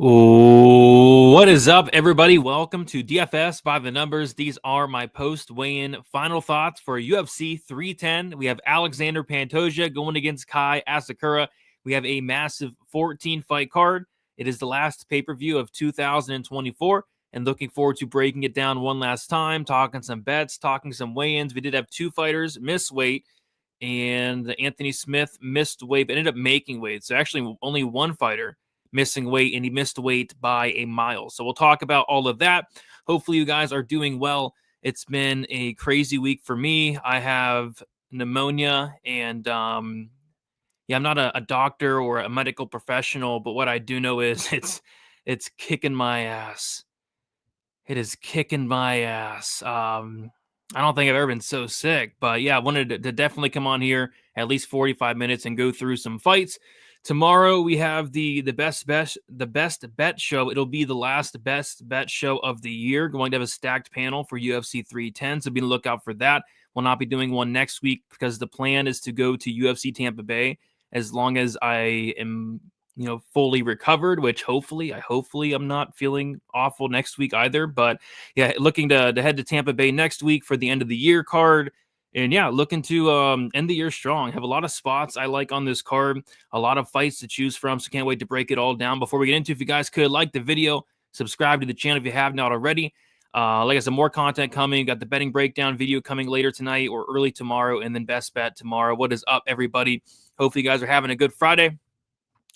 What is up, everybody? Welcome to DFS by the Numbers. These are my post-weigh-in final thoughts for UFC 310. We have Alexandre Pantoja going against Kai Asakura. We have a massive 14-fight card. It is the last pay-per-view of 2024, and looking forward to breaking it down one last time, talking some bets, talking some weigh-ins. We did have two fighters miss weight, and Anthony Smith missed weight, but ended up making weight. So actually only one fighter missing weight, and he missed weight by a mile. So we'll talk about all of that. Hopefully you guys are doing well. It's been a crazy week for me. I have pneumonia, and I'm not a doctor or a medical professional, but what I do know is it's kicking my ass. It is kicking my ass. I don't think I've ever been so sick, but yeah, I wanted to definitely come on here at least 45 minutes and go through some fights. Tomorrow we have the best bet show. It'll be the last best bet show of the year. Going to have a stacked panel for UFC 310, so be on the lookout for that. We'll not be doing one next week because the plan is to go to UFC Tampa Bay as long as I am, fully recovered. Which hopefully I'm not feeling awful next week either. But yeah, looking to head to Tampa Bay next week for the end of the year card. And yeah, looking to end the year strong. Have a lot of spots I like on this card, a lot of fights to choose from, so can't wait to break it all down. Before we get into, if you guys could like the video, subscribe to the channel if you have not already. Like I said, more content coming. Got the betting breakdown video coming later tonight or early tomorrow, and then best bet tomorrow. What is up, everybody? Hopefully you guys are having a good Friday.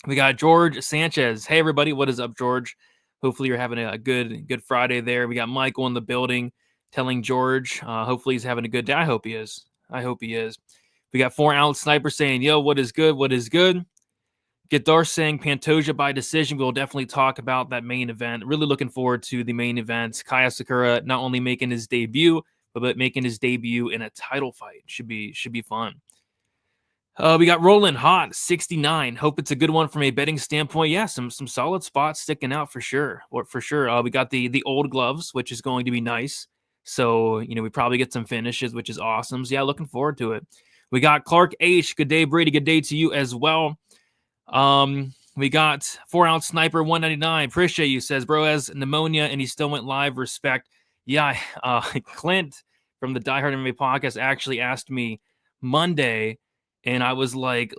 We got George Sanchez. Hey, everybody. What is up, George? Hopefully you're having a good Friday there. We got Michael in the building telling George, hopefully he's having a good day. I hope he is. We got 4-ounce Sniper saying, yo, what is good? Gadar saying Pantoja by decision. We'll definitely talk about that main event. Really looking forward to the main event. Kai Asakura not only making his debut, but making his debut in a title fight. Should be fun. We got Rolling Hot 69. Hope it's a good one from a betting standpoint. Yeah, some solid spots sticking out for sure. We got the old gloves, which is going to be nice. So, we probably get some finishes, which is awesome. So, yeah, looking forward to it. We got Clark H. Good day, Brady. Good day to you as well. We got 4-ounce Sniper 199. Appreciate you. Says, bro has pneumonia and he still went live. Respect. Yeah, Clint from the Die Hard MMA podcast actually asked me Monday, and I was like,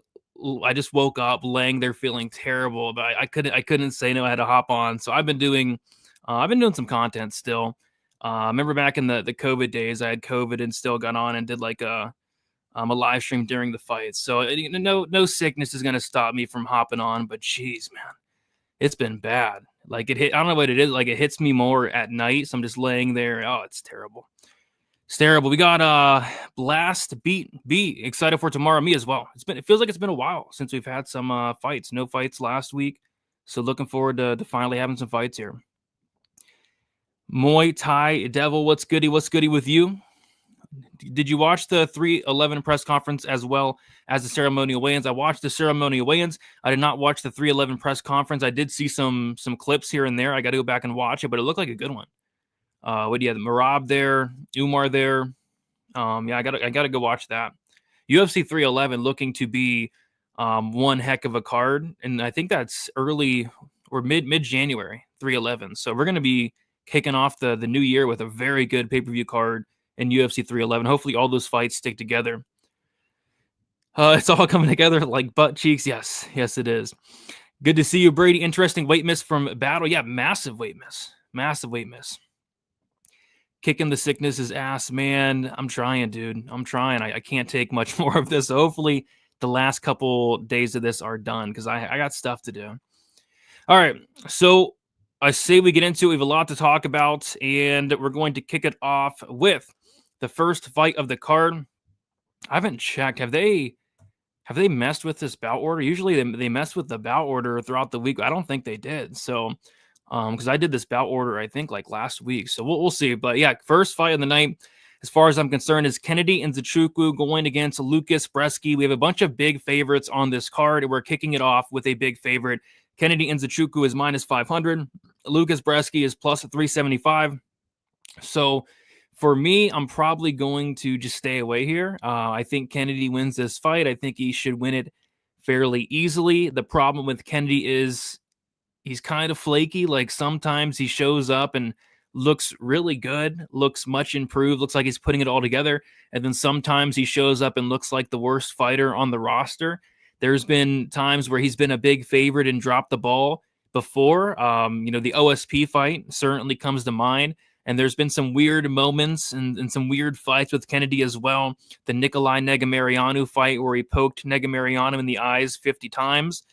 I just woke up laying there feeling terrible, but I couldn't say no. I had to hop on. So I've been doing some content still. I remember back in the COVID days, I had COVID and still got on and did like a live stream during the fight. So no sickness is going to stop me from hopping on, but geez, man, it's been bad. Like I don't know what it is. Like it hits me more at night. So I'm just laying there. Oh, it's terrible. It's terrible. We got Blast Beat excited for tomorrow. Me as well. It feels like it's been a while since we've had some fights. No fights last week. So looking forward to finally having some fights here. Muay Thai Devil, what's goody with you? Did you watch the 311 press conference as well as the ceremonial weigh-ins? I watched the ceremonial weigh-ins. I did not watch the 311 press conference. I did see some clips here and there. I got to go back and watch it, but it looked like a good one. What do you have? Marab there, Umar there. Yeah, I gotta go watch that. UFC 311 looking to be one heck of a card, and I think that's early or mid January 311. So we're gonna be kicking off the new year with a very good pay-per-view card in UFC 311. Hopefully all those fights stick together. It's all coming together like butt cheeks. Yes, it is. Good to see you, Brady. Interesting weight miss from Battle. Yeah, massive weight miss. Kicking the sickness's ass, man. I'm trying, dude. I can't take much more of this. Hopefully the last couple days of this are done because I got stuff to do. All right, so I say we get into it. We have a lot to talk about, and we're going to kick it off with the first fight of the card. I haven't checked. Have they messed with this bout order? Usually they mess with the bout order throughout the week. I don't think they did. So, because I did this bout order, I think like last week. So we'll see. But yeah, first fight of the night, as far as I'm concerned, is Kennedy and Nzechukwu going against Lucas Bresky. We have a bunch of big favorites on this card, and we're kicking it off with a big favorite. Kennedy and Nzechukwu is minus 500. Lucas Bresky is plus 375. So for me, I'm probably going to just stay away here. I think Kennedy wins this fight. I think he should win it fairly easily. The problem with Kennedy is he's kind of flaky. Like sometimes he shows up and looks really good, looks much improved, looks like he's putting it all together. And then sometimes he shows up and looks like the worst fighter on the roster. There's been times where he's been a big favorite and dropped the ball before. The OSP fight certainly comes to mind. And there's been some weird moments and some weird fights with Kennedy as well. The Nikolai Negamarianu fight where he poked Negamarianu in the eyes 50 times.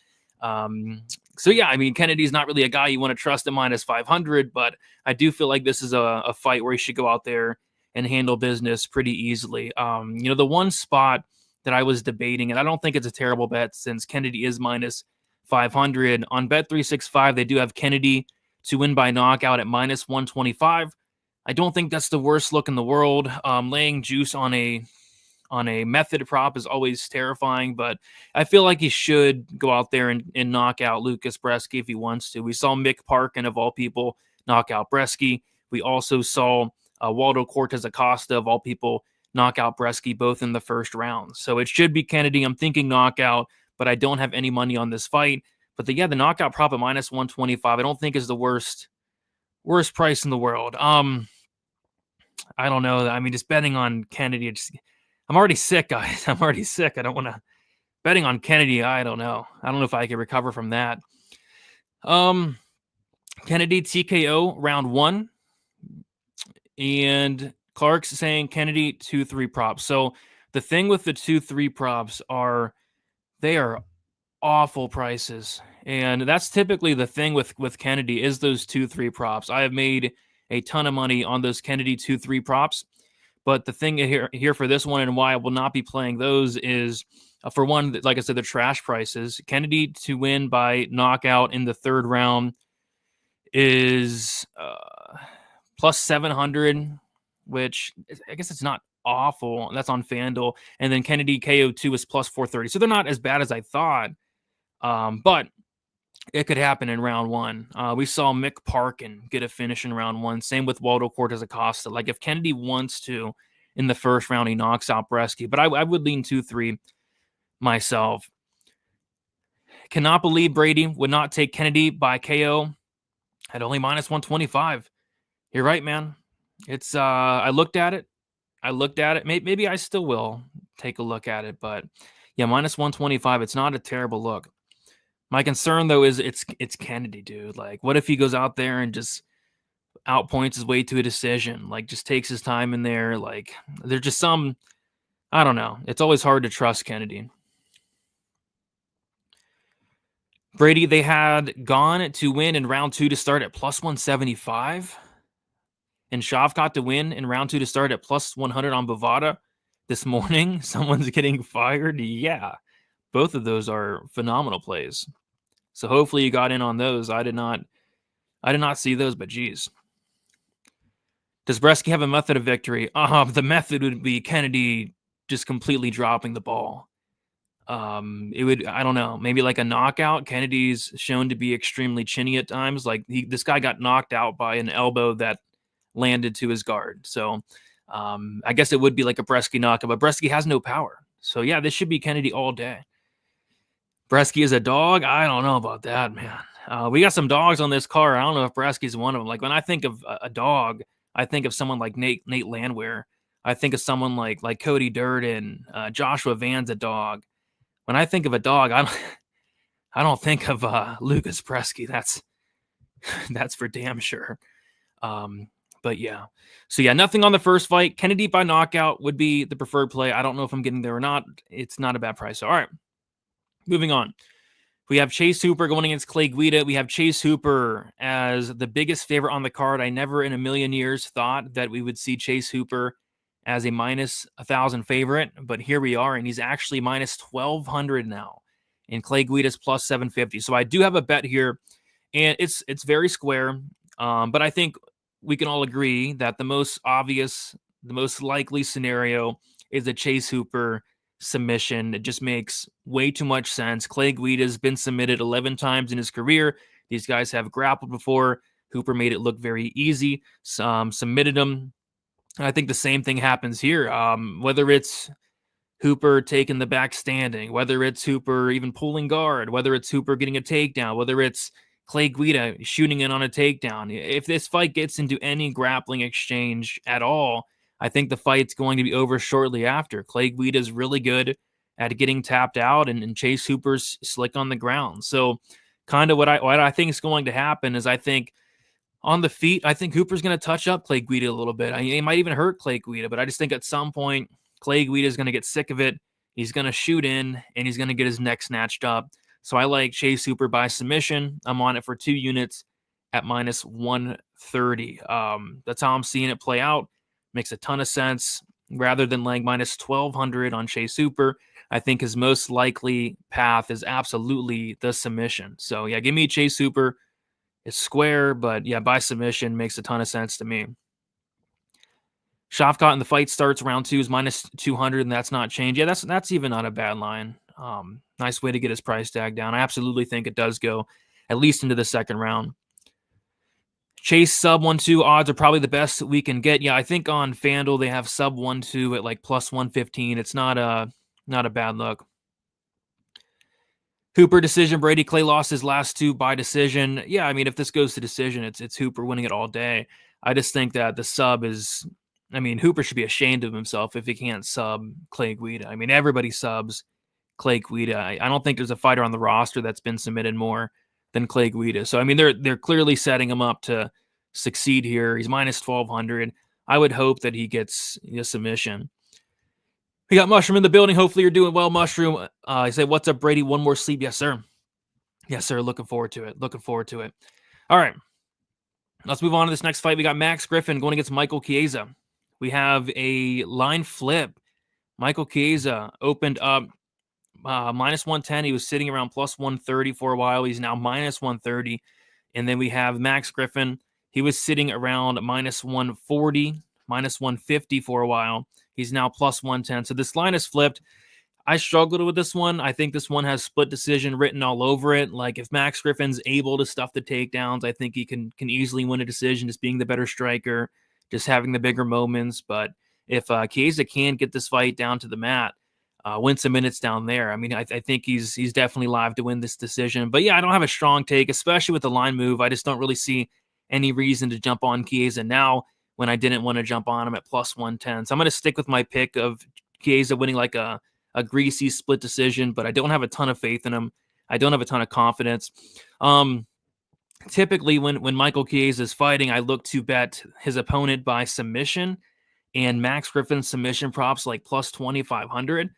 So yeah, I mean, Kennedy's not really a guy you want to trust at minus 500, but I do feel like this is a fight where he should go out there and handle business pretty easily. The one spot that I was debating, and I don't think it's a terrible bet since Kennedy is minus 500 on Bet365. They do have Kennedy to win by knockout at minus 125. I don't think that's the worst look in the world. Laying juice on a method prop is always terrifying, but I feel like he should go out there and knock out Lucas Bresky if he wants to. We saw Mick Parkin, of all people, knock out Bresky. We also saw Waldo Cortez Acosta, of all people, knock out Bresky, both in the first round. So it should be Kennedy. I'm thinking knockout, but I don't have any money on this fight. But the knockout prop at minus 125, I don't think is the worst price in the world. I don't know. I mean, just betting on Kennedy, I'm already sick, guys. I'm already sick. I don't want to betting on Kennedy. I don't know. I don't know if I can recover from that. Kennedy TKO round 1, and Clark's saying Kennedy 2-3 props. So the thing with the 2-3 props they are awful prices, and that's typically the thing with Kennedy is those 2-3 props. I have made a ton of money on those Kennedy 2-3 props. But the thing here for this one and why I will not be playing those is, for one, like I said, the trash prices. Kennedy to win by knockout in the third round is plus 700, which I guess it's not awful. That's on FanDuel. And then Kennedy KO2 is plus 430. So they're not as bad as I thought. But it could happen in round 1. We saw Mick Parkin get a finish in round 1. Same with Waldo Cortez Acosta. Like if Kennedy wants to, in the first round, he knocks out Bresky. But I would lean 2-3 myself. Cannot believe Brady would not take Kennedy by KO at only minus 125. You're right, man. It's I looked at it. Maybe I still will take a look at it. But yeah, minus 125. It's not a terrible look. My concern, though, is it's Kennedy, dude. Like, what if he goes out there and just outpoints his way to a decision? Like, just takes his time in there. Like, there's just some, I don't know. It's always hard to trust Kennedy. Brady, they had Gane to win in round 2 to start at plus 175. And Shavkat to win in round 2 to start at plus 100 on Bovada this morning. Someone's getting fired. Yeah, both of those are phenomenal plays. So hopefully you got in on those. I did not see those, but geez. Does Bresky have a method of victory? The method would be Kennedy just completely dropping the ball. It would, I don't know, maybe like a knockout. Kennedy's shown to be extremely chinny at times. Like this guy got knocked out by an elbow that landed to his guard. So I guess it would be like a Bresky knockout, but Bresky has no power. So yeah, this should be Kennedy all day. Bresky is a dog? I don't know about that, man. We got some dogs on this card. I don't know if Bresky's one of them. Like when I think of a dog, I think of someone like Nate Landwehr. I think of someone like Cody Durden. Joshua Van's a dog. When I think of a dog, I don't think of Lucas Bresky. That's for damn sure. But yeah. So yeah, nothing on the first fight. Kennedy by knockout would be the preferred play. I don't know if I'm getting there or not. It's not a bad price. So, all right. Moving on. We have Chase Hooper going against Clay Guida. We have Chase Hooper as the biggest favorite on the card. I never in a million years thought that we would see Chase Hooper as a minus 1,000 favorite, but here we are, and he's actually minus 1,200 now, and Clay Guida's plus 750. So I do have a bet here, and it's very square, but I think we can all agree that the most obvious, the most likely scenario is a Chase Hooper submission. It just makes way too much sense. Clay Guida's been submitted 11 times in his career. These guys have grappled before. Hooper made it look very easy. Submitted him. And I think the same thing happens here. Whether it's Hooper taking the back standing, whether it's Hooper even pulling guard, whether it's Hooper getting a takedown, whether it's Clay Guida shooting in on a takedown. If this fight gets into any grappling exchange at all, I think the fight's going to be over shortly after. Clay Guida is really good at getting tapped out, and Chase Hooper's slick on the ground. So kind of what I think is going to happen is I think on the feet, I think Hooper's going to touch up Clay Guida a little bit. He might even hurt Clay Guida, but I just think at some point, Clay Guida is going to get sick of it. He's going to shoot in, and he's going to get his neck snatched up. So I like Chase Hooper by submission. I'm on it for 2 units at minus 130. That's how I'm seeing it play out. Makes a ton of sense. Rather than laying minus 1,200 on Chase Hooper, I think his most likely path is absolutely the submission. So yeah, give me Chase Hooper. It's square, but yeah, by submission makes a ton of sense to me. Shavkat in the fight starts round 2 is minus 200, and that's not changed. Yeah, that's even not a bad line. Nice way to get his price tag down. I absolutely think it does go at least into the second round. Chase sub 1-2 odds are probably the best we can get. Yeah, I think on FanDuel they have sub 1-2 at like plus 115. It's not a bad look. Hooper decision. Brady Clay lost his last 2 by decision. Yeah, I mean, if this goes to decision, it's Hooper winning it all day. I just think that the sub is, I mean, Hooper should be ashamed of himself if he can't sub Clay Guida. I mean, everybody subs Clay Guida. I don't think there's a fighter on the roster that's been submitted more than Clay Guida. So, I mean, they're clearly setting him up to succeed here. He's minus 1,200. I would hope that he gets a submission. We got Mushroom in the building. Hopefully you're doing well, Mushroom. I say, what's up, Brady? One more sleep. Yes, sir. Yes, sir. Looking forward to it. Looking forward to it. All right. Let's move on to this next fight. We got Max Griffin going against Michael Chiesa. We have a line flip. Michael Chiesa opened up minus 110. He was sitting around plus 130 for a while. He's now minus 130. And then we have Max Griffin. He was sitting around minus 140, minus 150 for a while. He's now plus 110. So this line is flipped. I struggled with this one. I think this one has split decision written all over it. Like if Max Griffin's able to stuff the takedowns, I think he can easily win a decision, just being the better striker, just having the bigger moments. But if Chiesa can get this fight down to the mat, win some minutes down there, I mean, I think he's definitely live to win this decision. But yeah, I don't have a strong take, especially with the line move. I just don't really see any reason to jump on Chiesa now when I didn't want to jump on him at plus 110. So I'm going to stick with my pick of Chiesa winning like a greasy split decision, but I don't have a ton of faith in him. I don't have a ton of confidence. Typically when Michael Chiesa is fighting, I look to bet his opponent by submission, and Max Griffin's submission props like plus 2,500.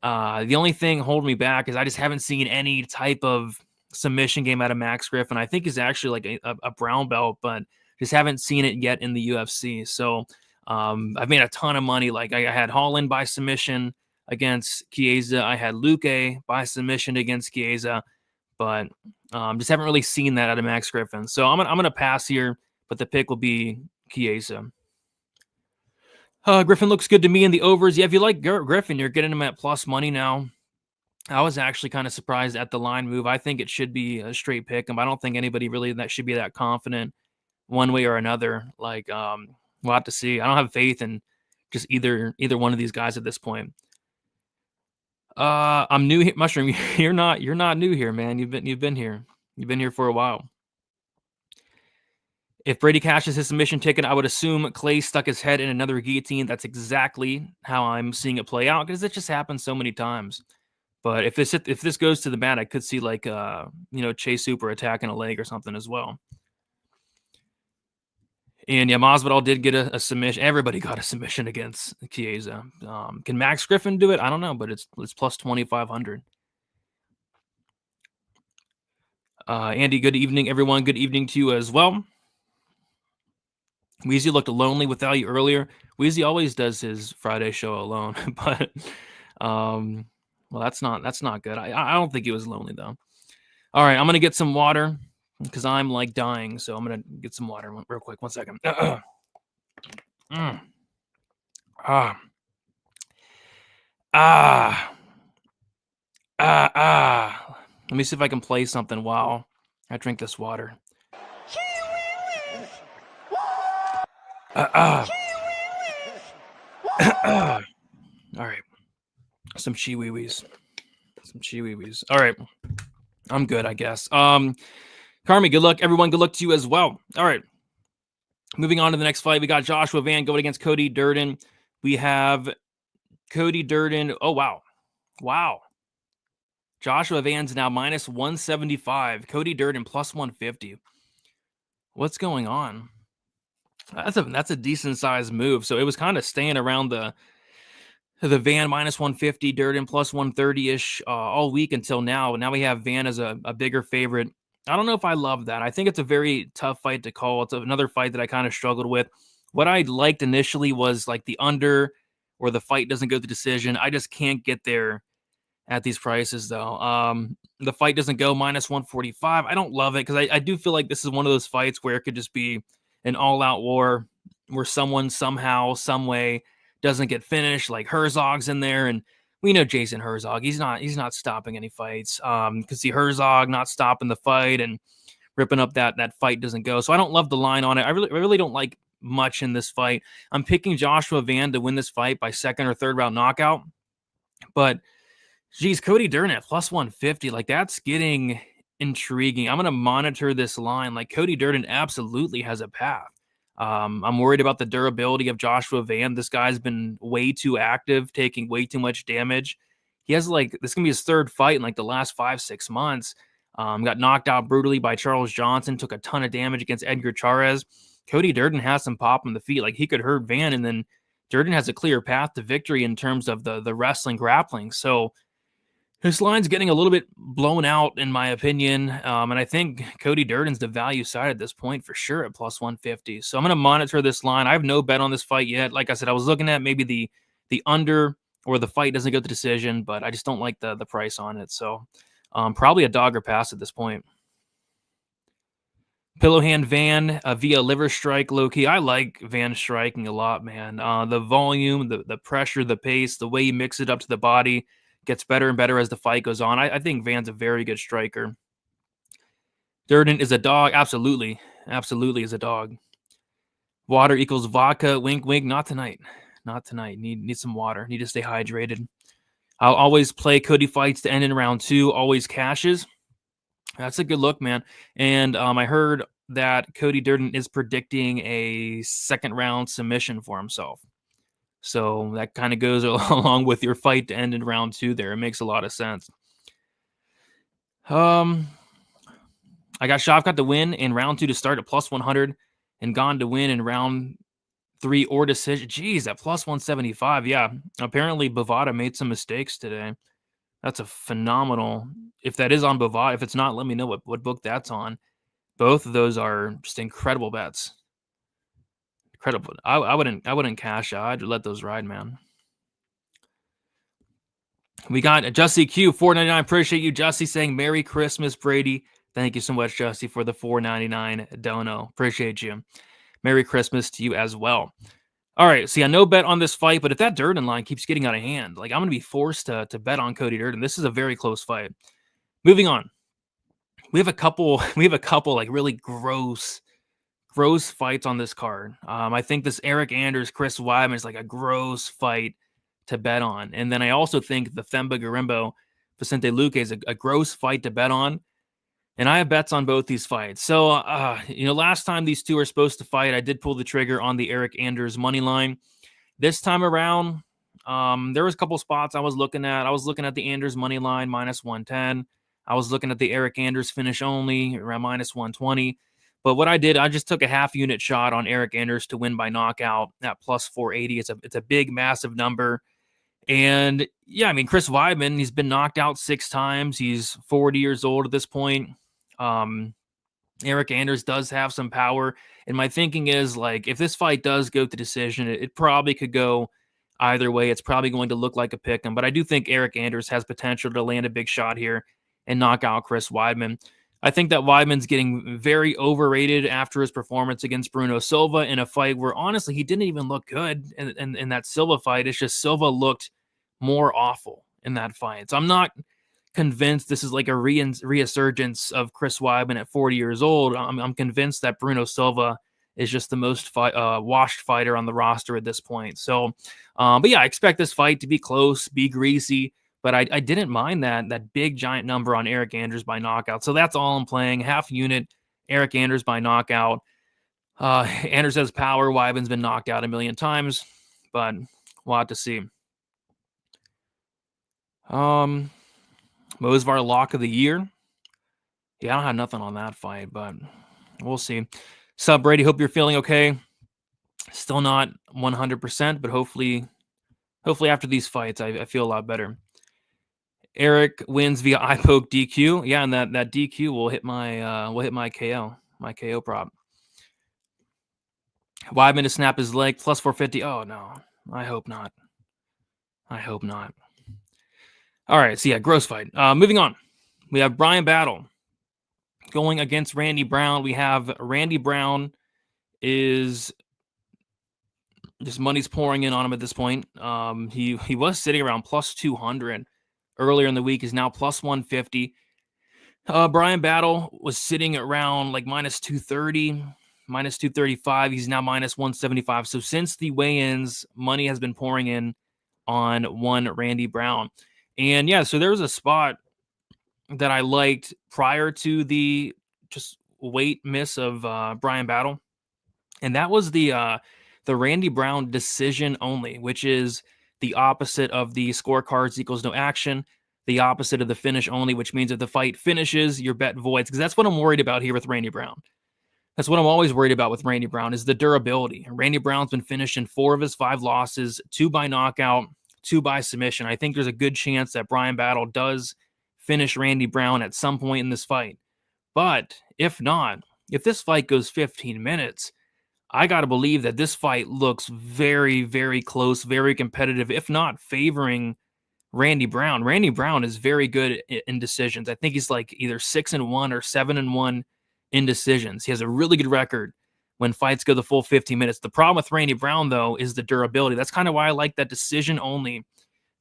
The only thing holding me back is I just haven't seen any type of submission game out of Max Griffin. I think he's actually like a brown belt, but just haven't seen it yet in the UFC. So I've made a ton of money. Like I had Holland by submission against Chiesa. I had Luque by submission against Chiesa, but just haven't really seen that out of Max Griffin. So I'm gonna pass here, but the pick will be Chiesa. Griffin looks good to me in the overs. Yeah, if you like Griffin, you're getting him at plus money now. I was actually kind of surprised at the line move. I think it should be a straight pick. I don't think anybody really that should be that confident one way or another. Like, we'll have to see. I don't have faith in just either one of these guys at this point. I'm new here, Mushroom. You're not new here, man. You've been here. You've been here for a while. If Brady cashes his submission ticket, I would assume Clay stuck his head in another guillotine. That's exactly how I'm seeing it play out because it just happens so many times. But if this goes to the mat, I could see like Chase Hooper attacking a leg or something as well. And yeah, Masvidal did get a submission. Everybody got a submission against Chiesa. Can Max Griffin do it? I don't know, but it's plus 2,500. Andy, good evening, everyone. Good evening to you as well. Weezy looked lonely without you earlier. Weezy always does his Friday show alone, but well, that's not good. I don't think he was lonely though. All right, I'm gonna get some water because I'm like dying, so I'm gonna get some water real quick. 1 second. Let me see if I can play something while I drink this water. All right. Some chi-wee-wees. All right. I'm good, I guess. Carmi, good luck. Everyone, good luck to you as well. All right. Moving on to the next fight, we got Joshua Van going against Cody Durden. We have Cody Durden. Oh, wow. Wow. Joshua Van's now minus 175. Cody Durden plus 150. What's going on? That's a decent sized move. So it was kind of staying around the Van minus 150, Durden plus 130-ish all week until now. Now we have Van as a bigger favorite. I don't know if I love that. I think it's a very tough fight to call. It's another fight that I kind of struggled with. What I liked initially was like the under or the fight doesn't go to decision. I just can't get there at these prices, though. The fight doesn't go minus 145. I don't love it because I do feel like this is one of those fights where it could just be an all-out war where someone somehow, some way doesn't get finished. Like Herzog's in there, and we know Jason Herzog. He's not stopping any fights. Could see Herzog not stopping the fight and ripping up that fight doesn't go. So I don't love the line on it. I really don't like much in this fight. I'm picking Joshua Van to win this fight by second or third round knockout, but geez, Cody Durden at plus 150, like that's getting intriguing. I'm going to monitor this line. Like Cody Durden absolutely has a path. I'm worried about the durability of Joshua Van. This guy's been way too active, taking way too much damage. He has this is going to be his third fight in like the last 5-6 months. Got knocked out brutally by Charles Johnson, took a ton of damage against Edgar Chairez. Cody Durden has some pop on the feet. Like he could hurt Van, and then Durden has a clear path to victory in terms of the wrestling grappling. So this line's getting a little bit blown out, in my opinion, and I think Cody Durden's the value side at this point for sure at plus 150. So I'm going to monitor this line. I have no bet on this fight yet. Like I said, I was looking at maybe the under or the fight doesn't go to decision, but I just don't like the price on it. So probably a dog or pass at this point. Pillowhand Van via liver strike, low-key. I like Van striking a lot, man. The volume, the pressure, the pace, the way you mix it up to the body gets better and better as the fight goes on. I think Van's a very good striker. Durden is a dog. Absolutely. Absolutely is a dog. Water equals vodka. Wink, wink. Not tonight. Not tonight. Need some water. Need to stay hydrated. I'll always play Cody fights to end in round 2. Always cashes. That's a good look, man. And I heard that Cody Durden is predicting a second round submission for himself. So that kind of goes along with your fight to end in round 2 there. It makes a lot of sense. I got Shavkat to win in round 2 to start at plus 100 and Gane to win in round 3 or decision. Jeez, at plus 175. Yeah, apparently Bovada made some mistakes today. That's a phenomenal. If that is on Bovada, if it's not, let me know what book that's on. Both of those are just incredible bets. Incredible. I wouldn't cash out. I'd let those ride, man. We got Jussie Q, $4.99. Appreciate you, Jussie, saying Merry Christmas, Brady. Thank you so much, Jussie, for the $4.99 dono. Appreciate you. Merry Christmas to you as well. All right, see, I no bet on this fight, but if that Durden line keeps getting out of hand, like I'm going to be forced to bet on Cody Durden. This is a very close fight. Moving on. We have a couple like really gross fights on this card. I think this Eric Anders, Chris Weidman is like a gross fight to bet on. And then I also think the Themba Gorimbo, Vicente Luque is a gross fight to bet on. And I have bets on both these fights. So, last time these two were supposed to fight, I did pull the trigger on the Eric Anders money line. This time around, there was a couple spots I was looking at. I was looking at the Anders money line, minus 110. I was looking at the Eric Anders finish only, around minus 120. But what I did, I just took a half unit shot on Eric Anders to win by knockout at plus 480. It's a big, massive number. And yeah, I mean, Chris Weidman, he's been knocked out 6 times. He's 40 years old at this point. Eric Anders does have some power. And my thinking is, like, if this fight does go to decision, it probably could go either way. It's probably going to look like a pick 'em. But I do think Eric Anders has potential to land a big shot here and knock out Chris Weidman. I think that Weidman's getting very overrated after his performance against Bruno Silva in a fight where, honestly, he didn't even look good in that Silva fight. It's just Silva looked more awful in that fight. So I'm not convinced this is like a resurgence of Chris Weidman at 40 years old. I'm convinced that Bruno Silva is just the most washed fighter on the roster at this point. So, but yeah, I expect this fight to be close, be greasy. But I didn't mind that big giant number on Eric Anders by knockout. So that's all I'm playing. Half unit Eric Anders by knockout. Anders has power. Weidman's been knocked out a million times, but we'll have to see. Movsar lock of the year. Yeah, I don't have nothing on that fight, but we'll see. Sup, Brady? Hope you're feeling okay. Still not 100%, but hopefully after these fights, I feel a lot better. Eric wins via eye poke DQ. Yeah, and that DQ will hit my KO prop. Weidman to snap his leg plus 450. Oh no, I hope not. All right, so yeah, gross fight. Moving on, we have Bryan Battle going against Randy Brown. We have Randy Brown is just money's pouring in on him at this point. He was sitting around plus 200 earlier in the week. Is now plus 150. Bryan Battle was sitting around like minus 230, minus 235. He's now minus 175. So since the weigh-ins, money has been pouring in on one Randy Brown. And yeah, so there was a spot that I liked prior to the just weight miss of Bryan Battle. And that was the Randy Brown decision only, which is the opposite of the scorecards equals no action, the opposite of the finish only, which means if the fight finishes, your bet voids. Because that's what I'm worried about here with Randy Brown. That's what I'm always worried about with Randy Brown is the durability. Randy Brown's been finished in 4 of his 5 losses, 2 by knockout, 2 by submission. I think there's a good chance that Bryan Battle does finish Randy Brown at some point in this fight. But if not, if this fight goes 15 minutes, I got to believe that this fight looks very, very close, very competitive, if not favoring Randy Brown. Randy Brown is very good in decisions. I think he's like either 6-1 or 7-1 in decisions. He has a really good record when fights go the full 15 minutes. The problem with Randy Brown, though, is the durability. That's kind of why I like that decision only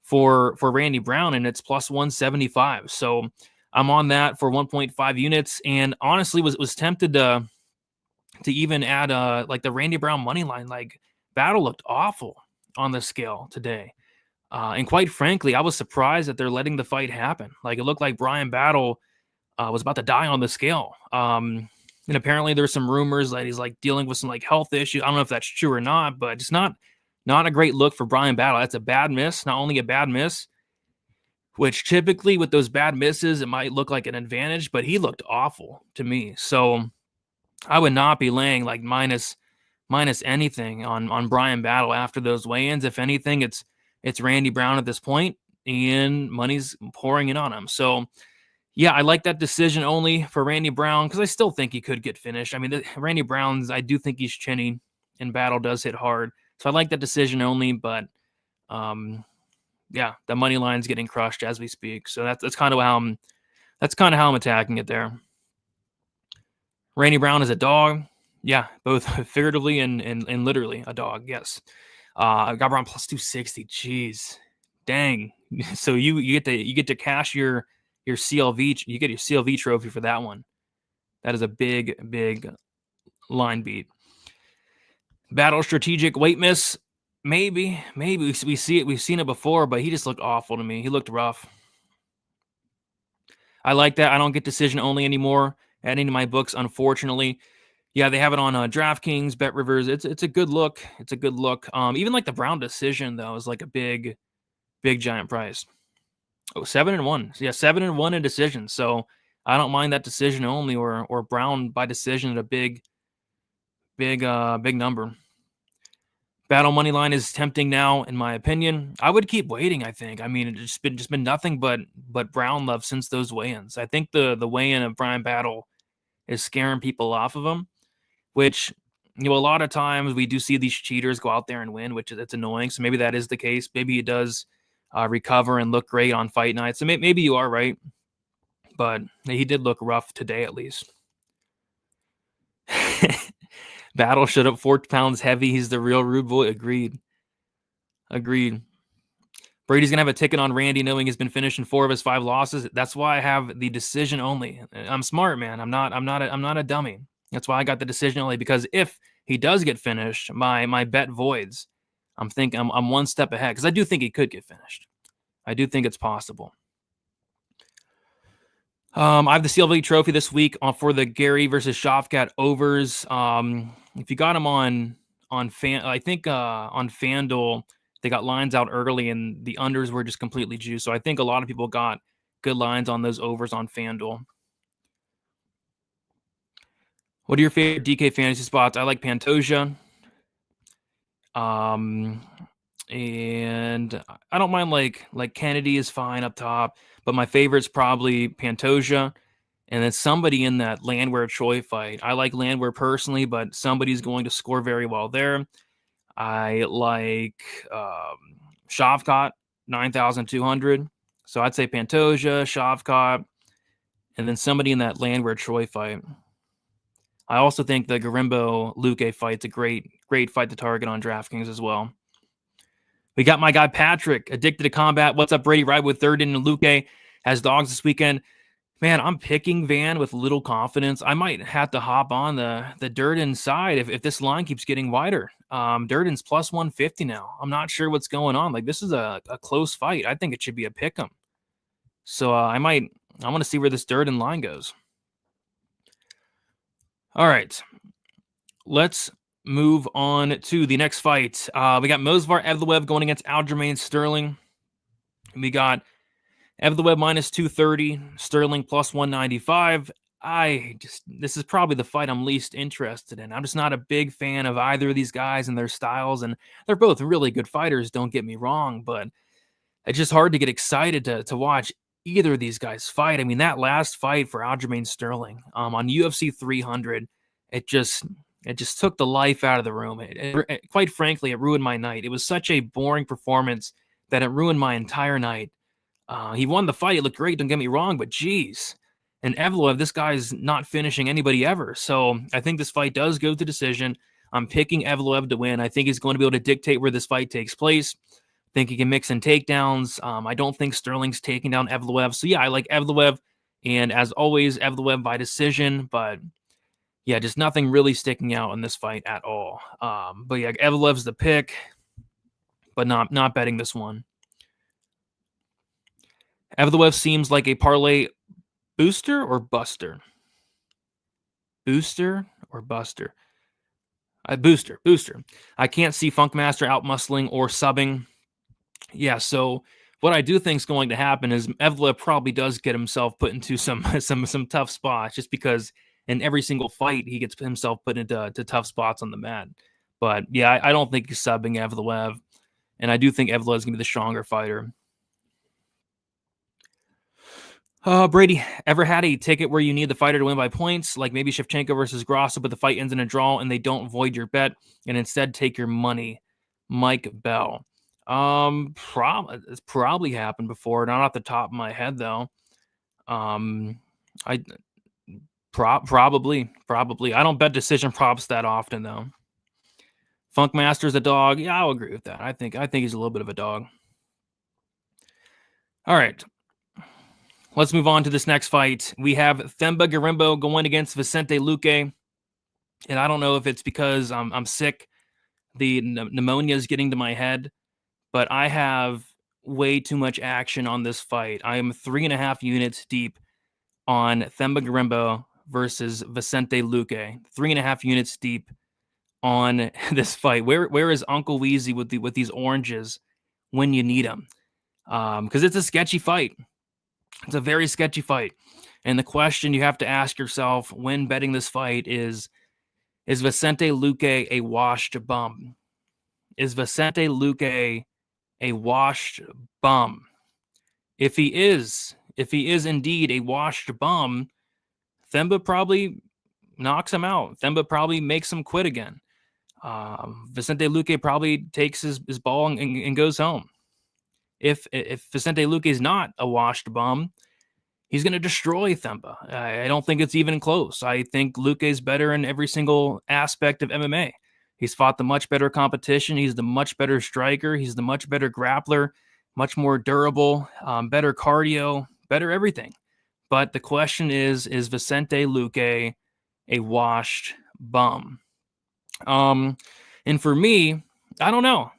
for Randy Brown, and it's plus 175. So I'm on that for 1.5 units, and honestly was tempted to even add like the Randy Brown money line. Like Battle looked awful on the scale today. And quite frankly, I was surprised that they're letting the fight happen. Like it looked like Bryan Battle was about to die on the scale. And apparently there's some rumors that he's like dealing with some like health issues. I don't know if that's true or not, but it's not a great look for Bryan Battle. That's a bad miss. Not only a bad miss, which typically with those bad misses, it might look like an advantage, but he looked awful to me. So I would not be laying like minus anything on Bryan Battle after those weigh-ins. If anything, it's Randy Brown at this point, and money's pouring in on him. So, yeah, I like that decision only for Randy Brown because I still think he could get finished. I mean, Randy Brown's, I do think he's chinny, and Battle does hit hard. So I like that decision only, but, yeah, the money line's getting crushed as we speak. So that's kind of how I'm attacking it there. Randy Brown is a dog. Yeah, both figuratively and literally a dog. Yes. I got Brown plus 260. Jeez, dang. So you get to cash your CLV. You get your CLV trophy for that one. That is a big line beat. Battle strategic weight miss. Maybe we see it. We've seen it before, but he just looked awful to me. He looked rough. I like that. I don't get decision only anymore. Adding to my books, unfortunately. Yeah, they have it on DraftKings, Bet Rivers. It's a good look. It's a good look. Even like the Brown decision though is like a big giant price. Oh, 7-1. Yeah, 7-1 in decision. So I don't mind that decision only or Brown by decision at a big number. Battle money line is tempting now, in my opinion. I would keep waiting. I think. I mean, it's just been nothing but Brown love since those weigh-ins. I think the weigh-in of Bryan Battle is scaring people off of him, which, you know, a lot of times we do see these cheaters go out there and win, which it's annoying. So maybe that is the case. Maybe he does recover and look great on fight night. So maybe you are right, but he did look rough today at least. Battle showed up 4 pounds heavy. He's the real rude boy. Agreed. Brady's gonna have a ticket on Randy, knowing he's been finished in 4 of his 5 losses. That's why I have the decision only. I'm smart, man. I'm not a dummy. That's why I got the decision only, because if he does get finished, my bet voids. I'm one step ahead because I do think he could get finished. I do think it's possible. I have the CLV trophy this week for the Garry versus Shavkat overs. If you got them on I think on FanDuel, they got lines out early and the unders were just completely juiced. So I think a lot of people got good lines on those overs on FanDuel. What are your favorite DK fantasy spots? I like Pantoja. And I don't mind like Kennedy is fine up top, but my favorite's probably Pantoja. And then somebody in that Landwehr Choi fight. I like Landwehr personally, but somebody's going to score very well there. I like Shavkat, 9,200. So I'd say Pantoja, Shavkat, and then somebody in that Landwehr Choi fight. I also think the Gorimbo Luque fight's a great fight to target on DraftKings as well. We got my guy Patrick, addicted to combat. What's up, Brady? Ride with Durden and Luque has dogs this weekend. Man, I'm picking Van with little confidence. I might have to hop on the Durden side if this line keeps getting wider. Durden's plus 150 now. I'm not sure what's going on. Like, this is a close fight. I think it should be a pick 'em. So I want to see where this Durden line goes. All right. Let's move on to the next fight. We got Movsar Evloev going against Aljamain Sterling. We got Evloev minus 230, Sterling plus 195. This is probably the fight I'm least interested in. I'm just not a big fan of either of these guys and their styles, and they're both really good fighters, don't get me wrong, but it's just hard to get excited to watch either of these guys fight. I mean, that last fight for Aljamain Sterling on UFC 300, it just took the life out of the room. Quite frankly, it ruined my night. It was such a boring performance that it ruined my entire night. He won the fight. It looked great, don't get me wrong, but geez. And Evloev, this guy's not finishing anybody ever. So I think this fight does go to decision. I'm picking Evloev to win. I think he's going to be able to dictate where this fight takes place. I think he can mix in takedowns. I don't think Sterling's taking down Evloev. So yeah, I like Evloev. And as always, Evloev by decision. But yeah, just nothing really sticking out in this fight at all. But yeah, Evloev's the pick, but not betting this one. Evloev seems like a parlay booster or buster? Booster or buster? Booster. I can't see Funkmaster outmuscling or subbing. Yeah, so what I do think is going to happen is Evloev probably does get himself put into some tough spots, just because in every single fight he gets himself put into tough spots on the mat. But yeah, I don't think he's subbing Evloev, and I do think Evloev is going to be the stronger fighter. Brady, ever had a ticket where you need the fighter to win by points, like maybe Shevchenko versus Grasso, but the fight ends in a draw and they don't void your bet and instead take your money? Mike Bell. It's probably happened before, not off the top of my head though. Probably. I don't bet decision props that often though. Funkmaster's a dog. Yeah, I'll agree with that. I think he's a little bit of a dog. All right. Let's move on to this next fight. We have Themba Gorimbo going against Vicente Luque. And I don't know if it's because I'm sick, the pneumonia is getting to my head, but I have way too much action on this fight. I am 3.5 units deep on Themba Gorimbo versus Vicente Luque. 3.5 units deep on this fight. Where is Uncle Weezy with these oranges when you need them? Because it's a sketchy fight. It's a very sketchy fight. And the question you have to ask yourself when betting this fight is Vicente Luque a washed bum? Is Vicente Luque a washed bum? If he is indeed a washed bum, Themba probably knocks him out. Themba probably makes him quit again. Vicente Luque probably takes his ball and goes home. If Vicente Luque is not a washed bum, he's going to destroy Themba. I don't think it's even close. I think Luque is better in every single aspect of MMA. He's fought the much better competition. He's the much better striker. He's the much better grappler, much more durable, better cardio, better everything. But the question is Vicente Luque a washed bum? And for me, I don't know.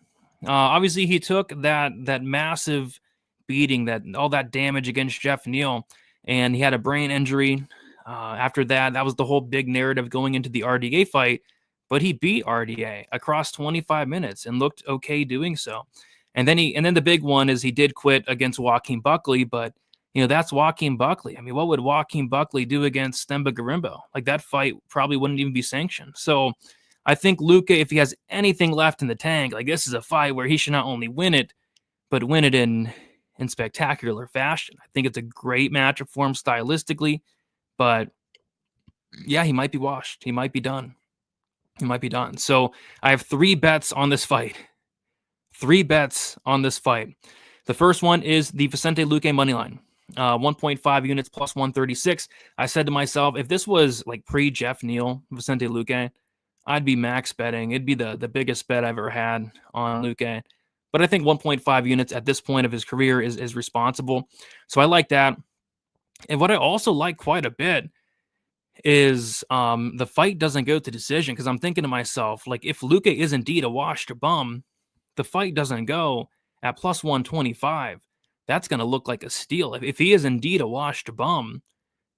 Obviously, he took that massive beating, that all that damage against Jeff Neal, and he had a brain injury. After that, that was the whole big narrative going into the RDA fight, but he beat RDA across 25 minutes and looked okay doing so. And then the big one is he did quit against Joaquin Buckley, but that's Joaquin Buckley. I mean, what would Joaquin Buckley do against Themba Gorimbo? Like, that fight probably wouldn't even be sanctioned. So I think Luque, if he has anything left in the tank, like, this is a fight where he should not only win it, but win it in spectacular fashion. I think it's a great matchup for him stylistically, but yeah, he might be washed. He might be done. So I have 3 bets on this fight. 3 bets on this fight. The first one is the Vicente Luque moneyline. 1.5 units plus 136. I said to myself, if this was like pre-Jeff Neal, Vicente Luque, I'd be max betting. It'd be the biggest bet I've ever had on Luque. But I think 1.5 units at this point of his career is responsible. So I like that. And what I also like quite a bit is the fight doesn't go to decision, because I'm thinking to myself, like, if Luque is indeed a washed bum, the fight doesn't go at plus 125. That's going to look like a steal. If he is indeed a washed bum,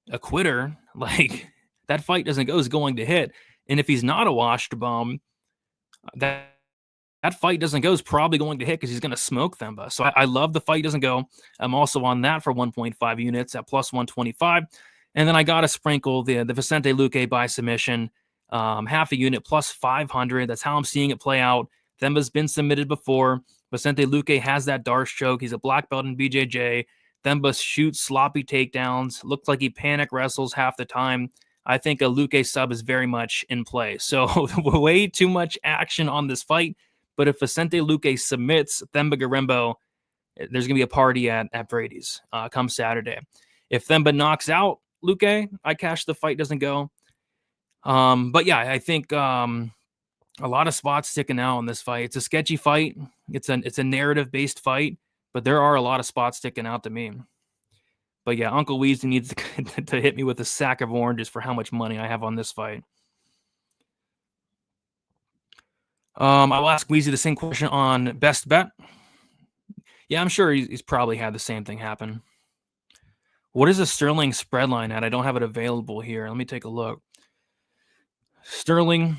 a quitter, like, that fight doesn't go, is going to hit. And if he's not a washed bum, that fight doesn't go, is probably going to hit, because he's going to smoke Themba. So I love the fight doesn't go. I'm also on that for 1.5 units at plus 125. And then I got to sprinkle the Vicente Luque by submission, half a unit plus 500. That's how I'm seeing it play out. Themba's been submitted before. Vicente Luque has that Darce choke. He's a black belt in BJJ. Themba shoots sloppy takedowns. Looks like he panic wrestles half the time. I think a Luque sub is very much in play. So way too much action on this fight. But if Vicente Luque submits Themba Gorimbo, there's going to be a party at Brady's come Saturday. If Themba knocks out Luque, I cash the fight doesn't go. But yeah, I think a lot of spots sticking out in this fight. It's a sketchy fight. It's a narrative-based fight, but there are a lot of spots sticking out to me. But yeah, Uncle Weezy needs to hit me with a sack of oranges for how much money I have on this fight. I'll ask Weezy the same question on best bet. Yeah, I'm sure he's probably had the same thing happen. What is a Sterling spread line at? I don't have it available here. Let me take a look. Sterling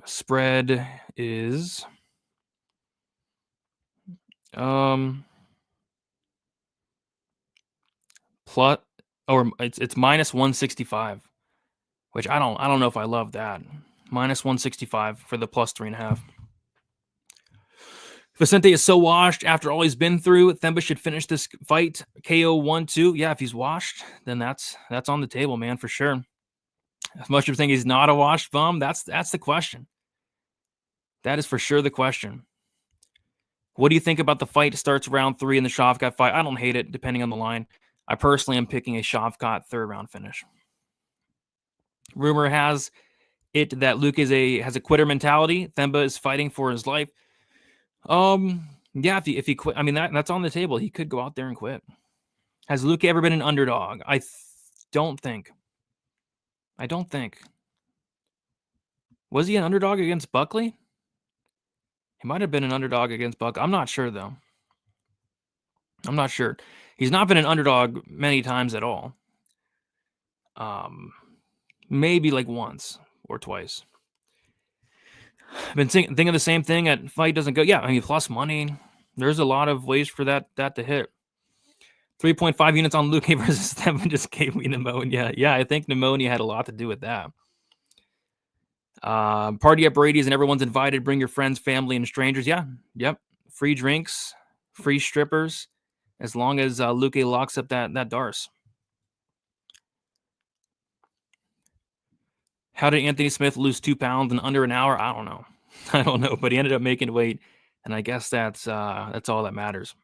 spread is plus, or it's minus 165, which I don't know if I love that. Minus 165 for the plus 3.5. Vicente is so washed after all he's been through. Themba should finish this fight KO 1-2. Yeah, if he's washed, then that's on the table, man, for sure. As much as you think he's not a washed bum, that's the question. That is for sure the question. What do you think about the fight? It starts round 3 in the Shavkat fight. I don't hate it, depending on the line. I personally am picking a Shavkat 3rd round finish. Rumor has it that Luque has a quitter mentality. Themba is fighting for his life. Yeah, if he quit, I mean, that's on the table. He could go out there and quit. Has Luque ever been an underdog? I don't think. Was he an underdog against Buckley? He might have been an underdog against Buckley. I'm not sure, though. I'm not sure. He's not been an underdog many times at all. Maybe like once or twice. I've been thinking the same thing at fight doesn't go. Yeah, I mean, plus money. There's a lot of ways for that to hit. 3.5 units on Luque versus Themba just gave me pneumonia. Yeah, I think pneumonia had a lot to do with that. Party at Brady's and everyone's invited. Bring your friends, family, and strangers. Yeah, yep. Free drinks, free strippers, as long as Luque locks up that Darce. How did Anthony Smith lose 2 pounds in under an hour? I don't know, but he ended up making weight, and I guess that's all that matters.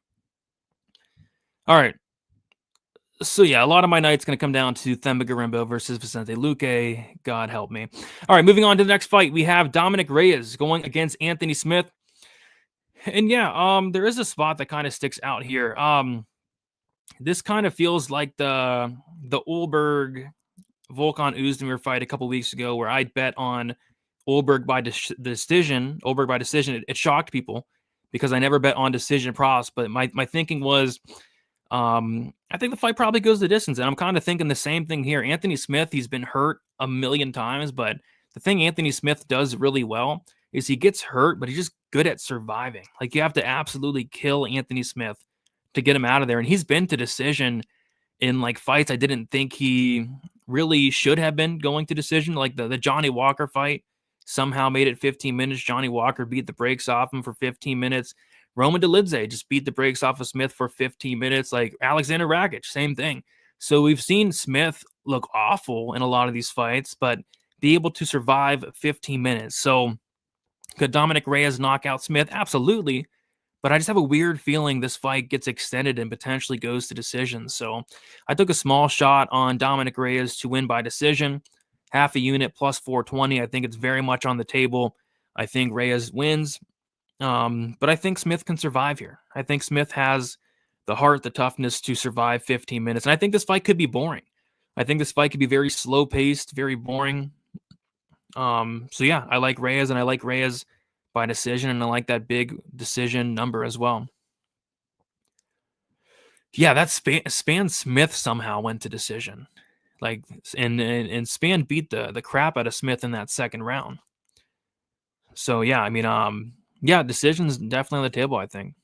All right. So yeah, a lot of my night's going to come down to Themba Gorimbo versus Vicente Luque. God help me. All right, moving on to the next fight. We have Dominic Reyes going against Anthony Smith. And yeah, there is a spot that kind of sticks out here. This kind of feels like the Ulberg Volkan Oezdemir fight a couple weeks ago, where I bet on Ulberg by decision. It shocked people because I never bet on decision props. But my thinking was I think the fight probably goes the distance, and I'm kind of thinking the same thing here. Anthony Smith, he's been hurt a million times, but the thing Anthony Smith does really well is he gets hurt, but he's just good at surviving. Like, you have to absolutely kill Anthony Smith to get him out of there, and he's been to decision in like fights I didn't think he really should have been going to decision, like the Johnny Walker fight. Somehow made it 15 minutes. Johnny Walker beat the brakes off him for 15 minutes. Roman Dolidze just beat the brakes off of Smith for 15 minutes. Like Alexander Rakic, same thing. So we've seen Smith look awful in a lot of these fights, but be able to survive 15 minutes. So could Dominic Reyes knock out Smith? Absolutely. But I just have a weird feeling this fight gets extended and potentially goes to decision. So I took a small shot on Dominic Reyes to win by decision. Half a unit plus 420. I think it's very much on the table. I think Reyes wins. But I think Smith can survive here. I think Smith has the heart, the toughness to survive 15 minutes. And I think this fight could be boring. I think this fight could be very slow paced, very boring. So yeah, I like Reyes, and I like Reyes by decision, and I like that big decision number as well. Yeah, that Span Smith somehow went to decision. Like, and Span beat the crap out of Smith in that second round. So yeah, I mean, yeah, decision's definitely on the table, I think.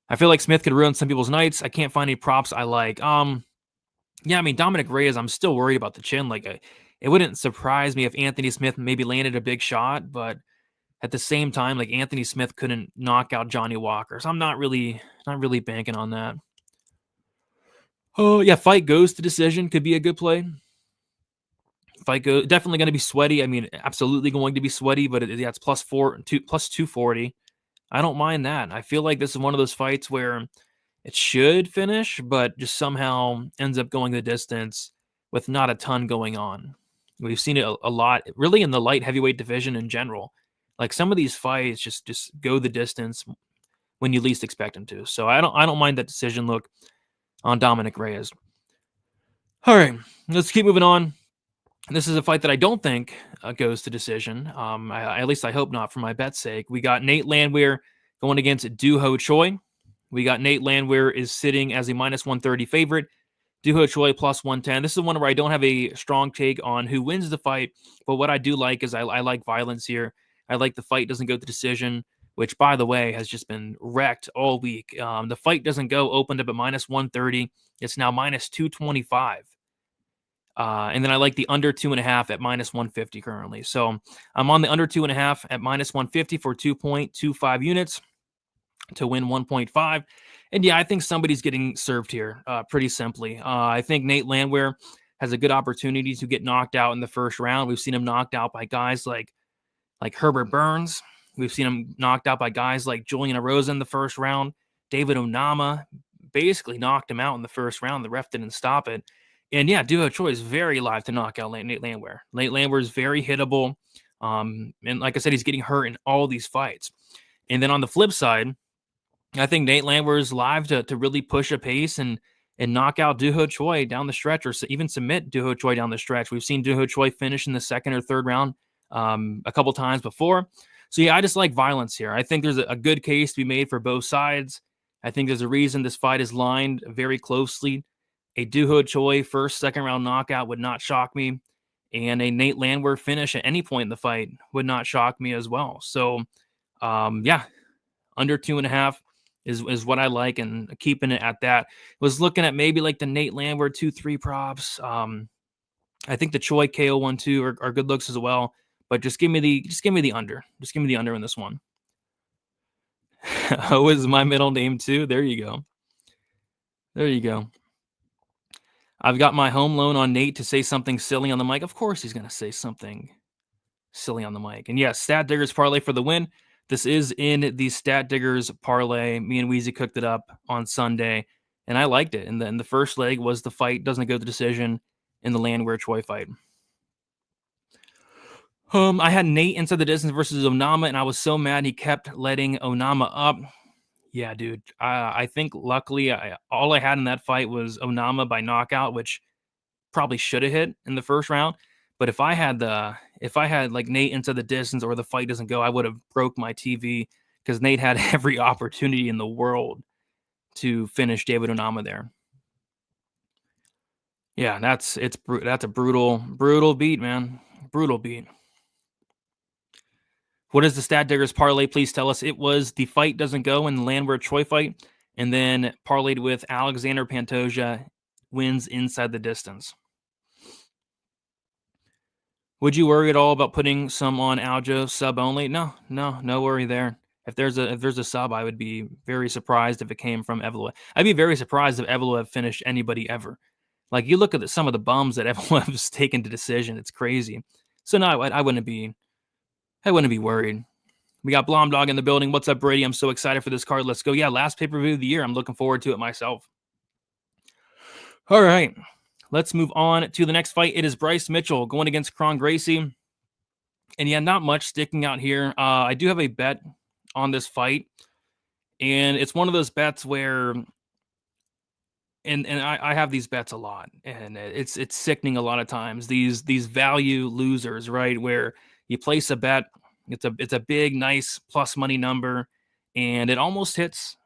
I feel like Smith could ruin some people's nights. I can't find any props I like. Yeah, I mean, Dominic Reyes, I'm still worried about the chin. Like, it wouldn't surprise me if Anthony Smith maybe landed a big shot, but at the same time, like, Anthony Smith couldn't knock out Johnny Walker. So I'm not really banking on that. Oh, yeah, fight goes to decision could be a good play. Fight go definitely going to be sweaty. I mean, absolutely going to be sweaty, but yeah, it's plus 240. I don't mind that. I feel like this is one of those fights where it should finish, but just somehow ends up going the distance with not a ton going on. We've seen it a lot, really, in the light heavyweight division in general. Like, some of these fights just go the distance when you least expect them to. So I don't mind that decision look on Dominic Reyes. All right, let's keep moving on. This is a fight that I don't think goes to decision. At least I hope not, for my bet's sake. We got Nate Landwehr going against Doo Ho Choi. We got Nate Landwehr is sitting as a minus 130 favorite. Doo Ho Choi plus 110. This is one where I don't have a strong take on who wins the fight, but what I do like is I like violence here. I like the fight doesn't go to decision, which, by the way, has just been wrecked all week. The fight doesn't go, opened up at minus 130. It's now minus 225. And then I like the under 2.5 at minus 150 currently. So I'm on the under 2.5 at minus 150 for 2.25 units to win 1.5. And yeah, I think somebody's getting served here pretty simply. I think Nate Landwehr has a good opportunity to get knocked out in the first round. We've seen him knocked out by guys like Herbert Burns. We've seen him knocked out by guys like Julian Erosa in the first round. David Onama basically knocked him out in the first round. The ref didn't stop it. And yeah, Doo Ho Choi is very live to knock out Nate Landwehr. Nate Landwehr is very hittable. And like I said, he's getting hurt in all these fights. And then on the flip side, I think Nate Landwehr is live to really push a pace and knock out Doo Ho Choi down the stretch, or even submit Doo Ho Choi down the stretch. We've seen Doo Ho Choi finish in the second or third round a couple times before. So yeah, I just like violence here. I think there's a good case to be made for both sides. I think there's a reason this fight is lined very closely. A Doo Ho Choi first, second round knockout would not shock me. And a Nate Landwehr finish at any point in the fight would not shock me as well. So, yeah, under 2.5 is what I like, and keeping it at that. Was looking at maybe like the Nate Landwehr 2-3 props. I think the Choi KO 1-2 are good looks as well. But just give me the under. Just give me the under in this one. O is my middle name too. There you go. There you go. I've got my home loan on Nate to say something silly on the mic. Of course he's going to say something silly on the mic. And yes, Stat Diggers parlay for the win. This is in the Stat Diggers parlay. Me and Weezy cooked it up on Sunday, and I liked it. And then the first leg was the fight doesn't go to decision in the Landwehr Choi fight. I had Nate inside the distance versus Onama, and I was so mad he kept letting Onama up. Yeah, dude. I think luckily all I had in that fight was Onama by knockout, which probably should have hit in the first round. But if I had like Nate into the distance or the fight doesn't go, I would have broke my TV, because Nate had every opportunity in the world to finish David Onama there. Yeah, that's a brutal beat, man. Brutal beat. What is the Stat Diggers parlay? Please tell us. It was the fight doesn't go in the Landwehr Choi fight, and then parlayed with Alexandre Pantoja wins inside the distance. Would you worry at all about putting some on Aljo sub only? No worry there. If there's a sub, I would be very surprised if it came from Evloev. I'd be very surprised if Evloev finished anybody ever. Like, you look at some of the bums that Evloev's taken to decision, it's crazy. So no, I wouldn't be worried. We got Blom Dog in the building. What's up, Brady? I'm so excited for this card. Let's go. Yeah, last pay-per-view of the year. I'm looking forward to it myself. All right, let's move on to the next fight. It is Bryce Mitchell going against Kron Gracie. And yeah, not much sticking out here. I do have a bet on this fight, and it's one of those bets where, and I have these bets a lot, and it's sickening a lot of times. These value losers, right? Where you place a bet, it's a big, nice plus money number, and it almost hits.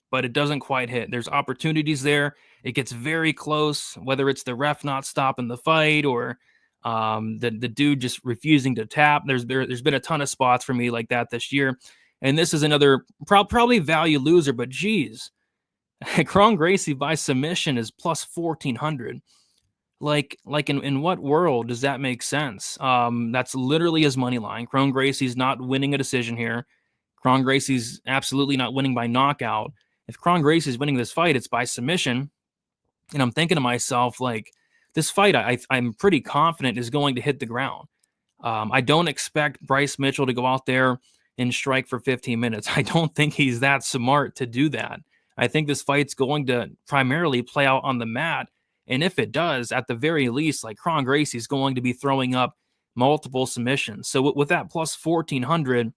But it doesn't quite hit. There's opportunities there. It gets very close, whether it's the ref not stopping the fight or the dude just refusing to tap. There's been a ton of spots for me like that this year, and this is another probably value loser. But geez, Kron Gracie by submission is plus 1,400. Like in what world does that make sense? That's literally his money line. Kron Gracie's not winning a decision here. Kron Gracie's absolutely not winning by knockout. If Kron Gracie's winning this fight, it's by submission. And I'm thinking to myself, like, this fight, I'm pretty confident is going to hit the ground. I don't expect Bryce Mitchell to go out there and strike for 15 minutes. I don't think he's that smart to do that. I think this fight's going to primarily play out on the mat. And if it does, at the very least, like, Kron Gracie's going to be throwing up multiple submissions. So with that plus 1,400,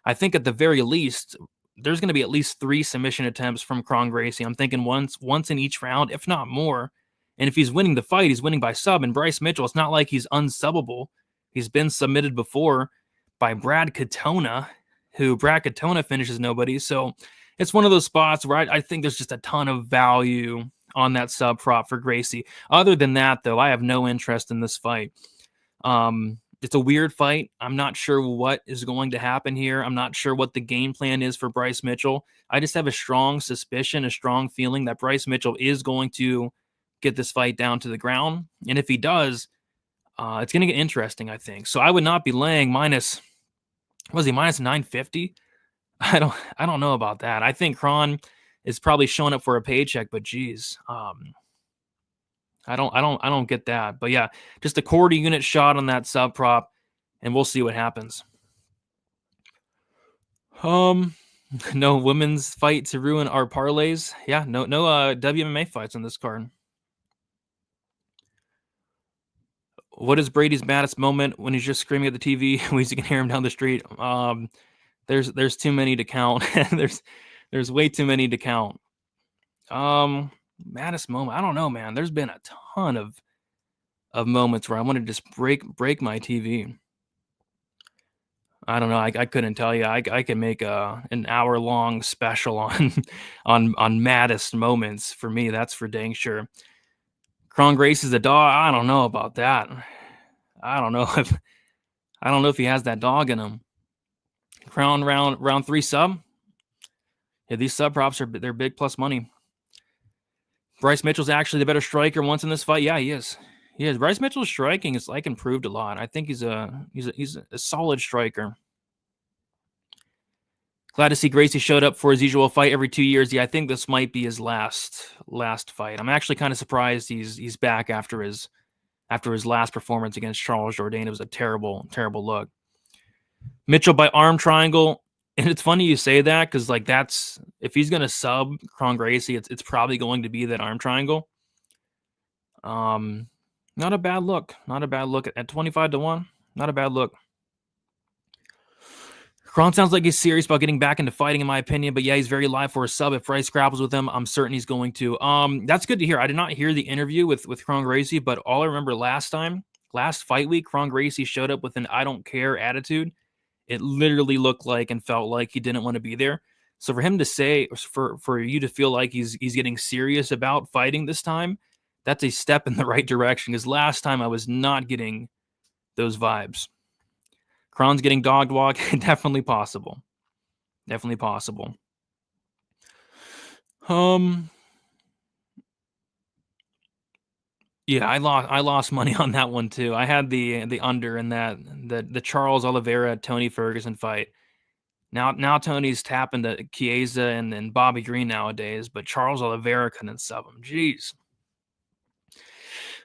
I think at the very least, there's going to be at least 3 submission attempts from Kron Gracie. I'm thinking once in each round, if not more. And if he's winning the fight, he's winning by sub. And Bryce Mitchell, it's not like he's unsubbable. He's been submitted before by Brad Katona, who Brad Katona finishes nobody. So it's one of those spots where I think there's just a ton of value on that sub prop for Gracie. Other than that, though, I have no interest in this fight. It's a weird fight. I'm not sure what is going to happen here. I'm not sure what the game plan is for Bryce Mitchell. I just have a strong suspicion, a strong feeling that Bryce Mitchell is going to get this fight down to the ground. And if he does, it's going to get interesting, I think. So I would not be laying minus 950? I don't know about that. I think Kron is probably showing up for a paycheck, but geez, I don't get that. But yeah, just a quarter unit shot on that sub prop, and we'll see what happens. No women's fight to ruin our parlays. Yeah, no WMMA fights on this card. What is Brady's maddest moment when he's just screaming at the TV when you can hear him down the street? There's too many to count. there's way too many to count. Maddest moment, I don't know, man. There's been a ton of moments where I want to just break my TV. I don't know. I couldn't tell you. I could make an hour-long special on maddest moments for me. That's for dang sure. Kron Gracie is a dog. I don't know about that. I don't know if he has that dog in him. Kron round 3 sub. Yeah, these sub props they're big plus money. Bryce Mitchell's actually the better striker once in this fight. Yeah, he is. Bryce Mitchell's striking is like improved a lot. I think he's a solid striker. Glad to see Gracie showed up for his usual fight every 2 years. Yeah, I think this might be his last fight. I'm actually kind of surprised he's back after his last performance against Charles Jourdain. It was a terrible look. Mitchell by arm triangle. And it's funny you say that because, like, that's if he's gonna sub Kron Gracie, it's probably going to be that arm triangle. Not a bad look. Not a bad look at 25-1. Not a bad look. Kron sounds like he's serious about getting back into fighting, in my opinion. But yeah, he's very live for a sub. If Bryce grapples with him, I'm certain he's going to. That's good to hear. I did not hear the interview with Kron Gracie, but all I remember last fight week, Kron Gracie showed up with an I don't care attitude. It literally looked like and felt like he didn't want to be there. So for him to say, for you to feel like he's getting serious about fighting this time, that's a step in the right direction. Because last time I was not getting those vibes. Kron's getting dog walk. Definitely possible. Definitely possible. Yeah, I lost money on that one too. I had the under in that the Charles Oliveira Tony Ferguson fight. Now Tony's tapping to Chiesa and Bobby Green nowadays, but Charles Oliveira couldn't sub him. Jeez.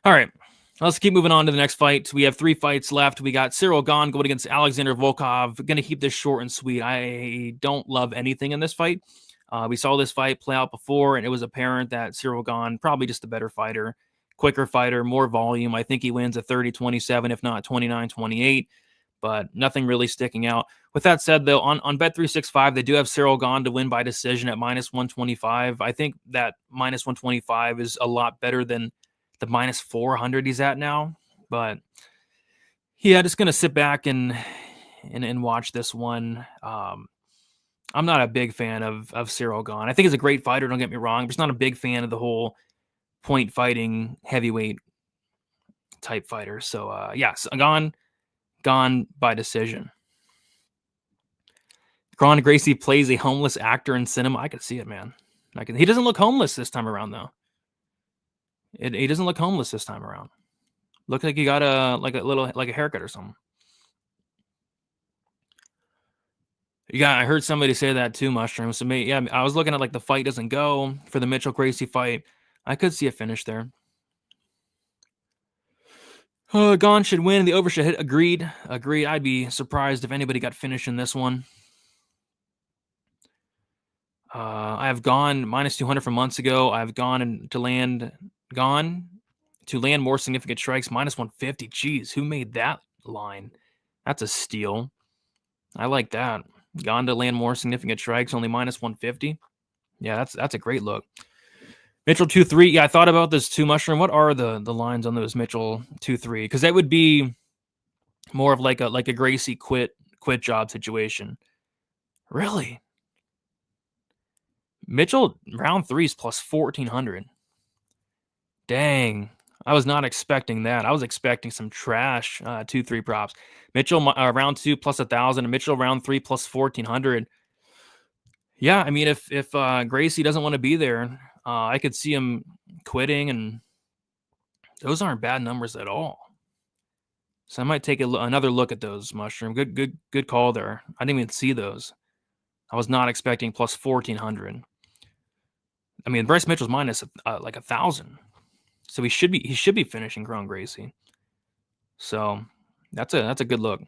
All right, let's keep moving on to the next fight. We have 3 fights left. We got Ciryl Gane going against Alexander Volkov. Going to keep this short and sweet. I don't love anything in this fight. We saw this fight play out before, and it was apparent that Ciryl Gane, probably just a better fighter, quicker fighter, more volume. I think he wins a 30-27, if not 29-28, but nothing really sticking out. With that said, though, on Bet365, they do have Ciryl Gane to win by decision at -125. I think that -125 is a lot better than the -400 he's at now. But yeah, just gonna sit back and watch this one. I'm not a big fan of Ciryl Gane. I think he's a great fighter, don't get me wrong, but just not a big fan of the whole point fighting heavyweight type fighter. So yes, Gane by decision. Kron Gracie plays a homeless actor in cinema. I could see it, man. He doesn't look homeless this time around, though. He doesn't look homeless this time around. Looks like he got a haircut or something. Yeah, I heard somebody say that too, Mushroom. So yeah, I was looking at like the fight doesn't go for the Mitchell Gracie fight. I could see a finish there. Gane should win. The over should hit. Agreed. I'd be surprised if anybody got finished in this one. I have Gane -200 from months ago. I've Gane to land more significant strikes -150. Jeez, who made that line? That's a steal. I like that. Gane to land more significant strikes, only -150. Yeah, that's a great look. Mitchell 2-3. Yeah, I thought about this too, Mushroom. What are the lines on those Mitchell 2-3? Because that would be more of like a Gracie quit job situation. Really? Mitchell round 3 is +1400. Dang. I was not expecting that. I was expecting some trash 2-3 props. Mitchell round 2 +1000, and Mitchell round 3 +1400. Yeah, I mean, if Gracie doesn't want to be there, I could see him quitting, and those aren't bad numbers at all. So I might take another look at those, Mushroom. Good call there. I didn't even see those. I was not expecting +1400. I mean, Bryce Mitchell's minus like 1,000, so he should be finishing Kron Gracie. So that's a good look.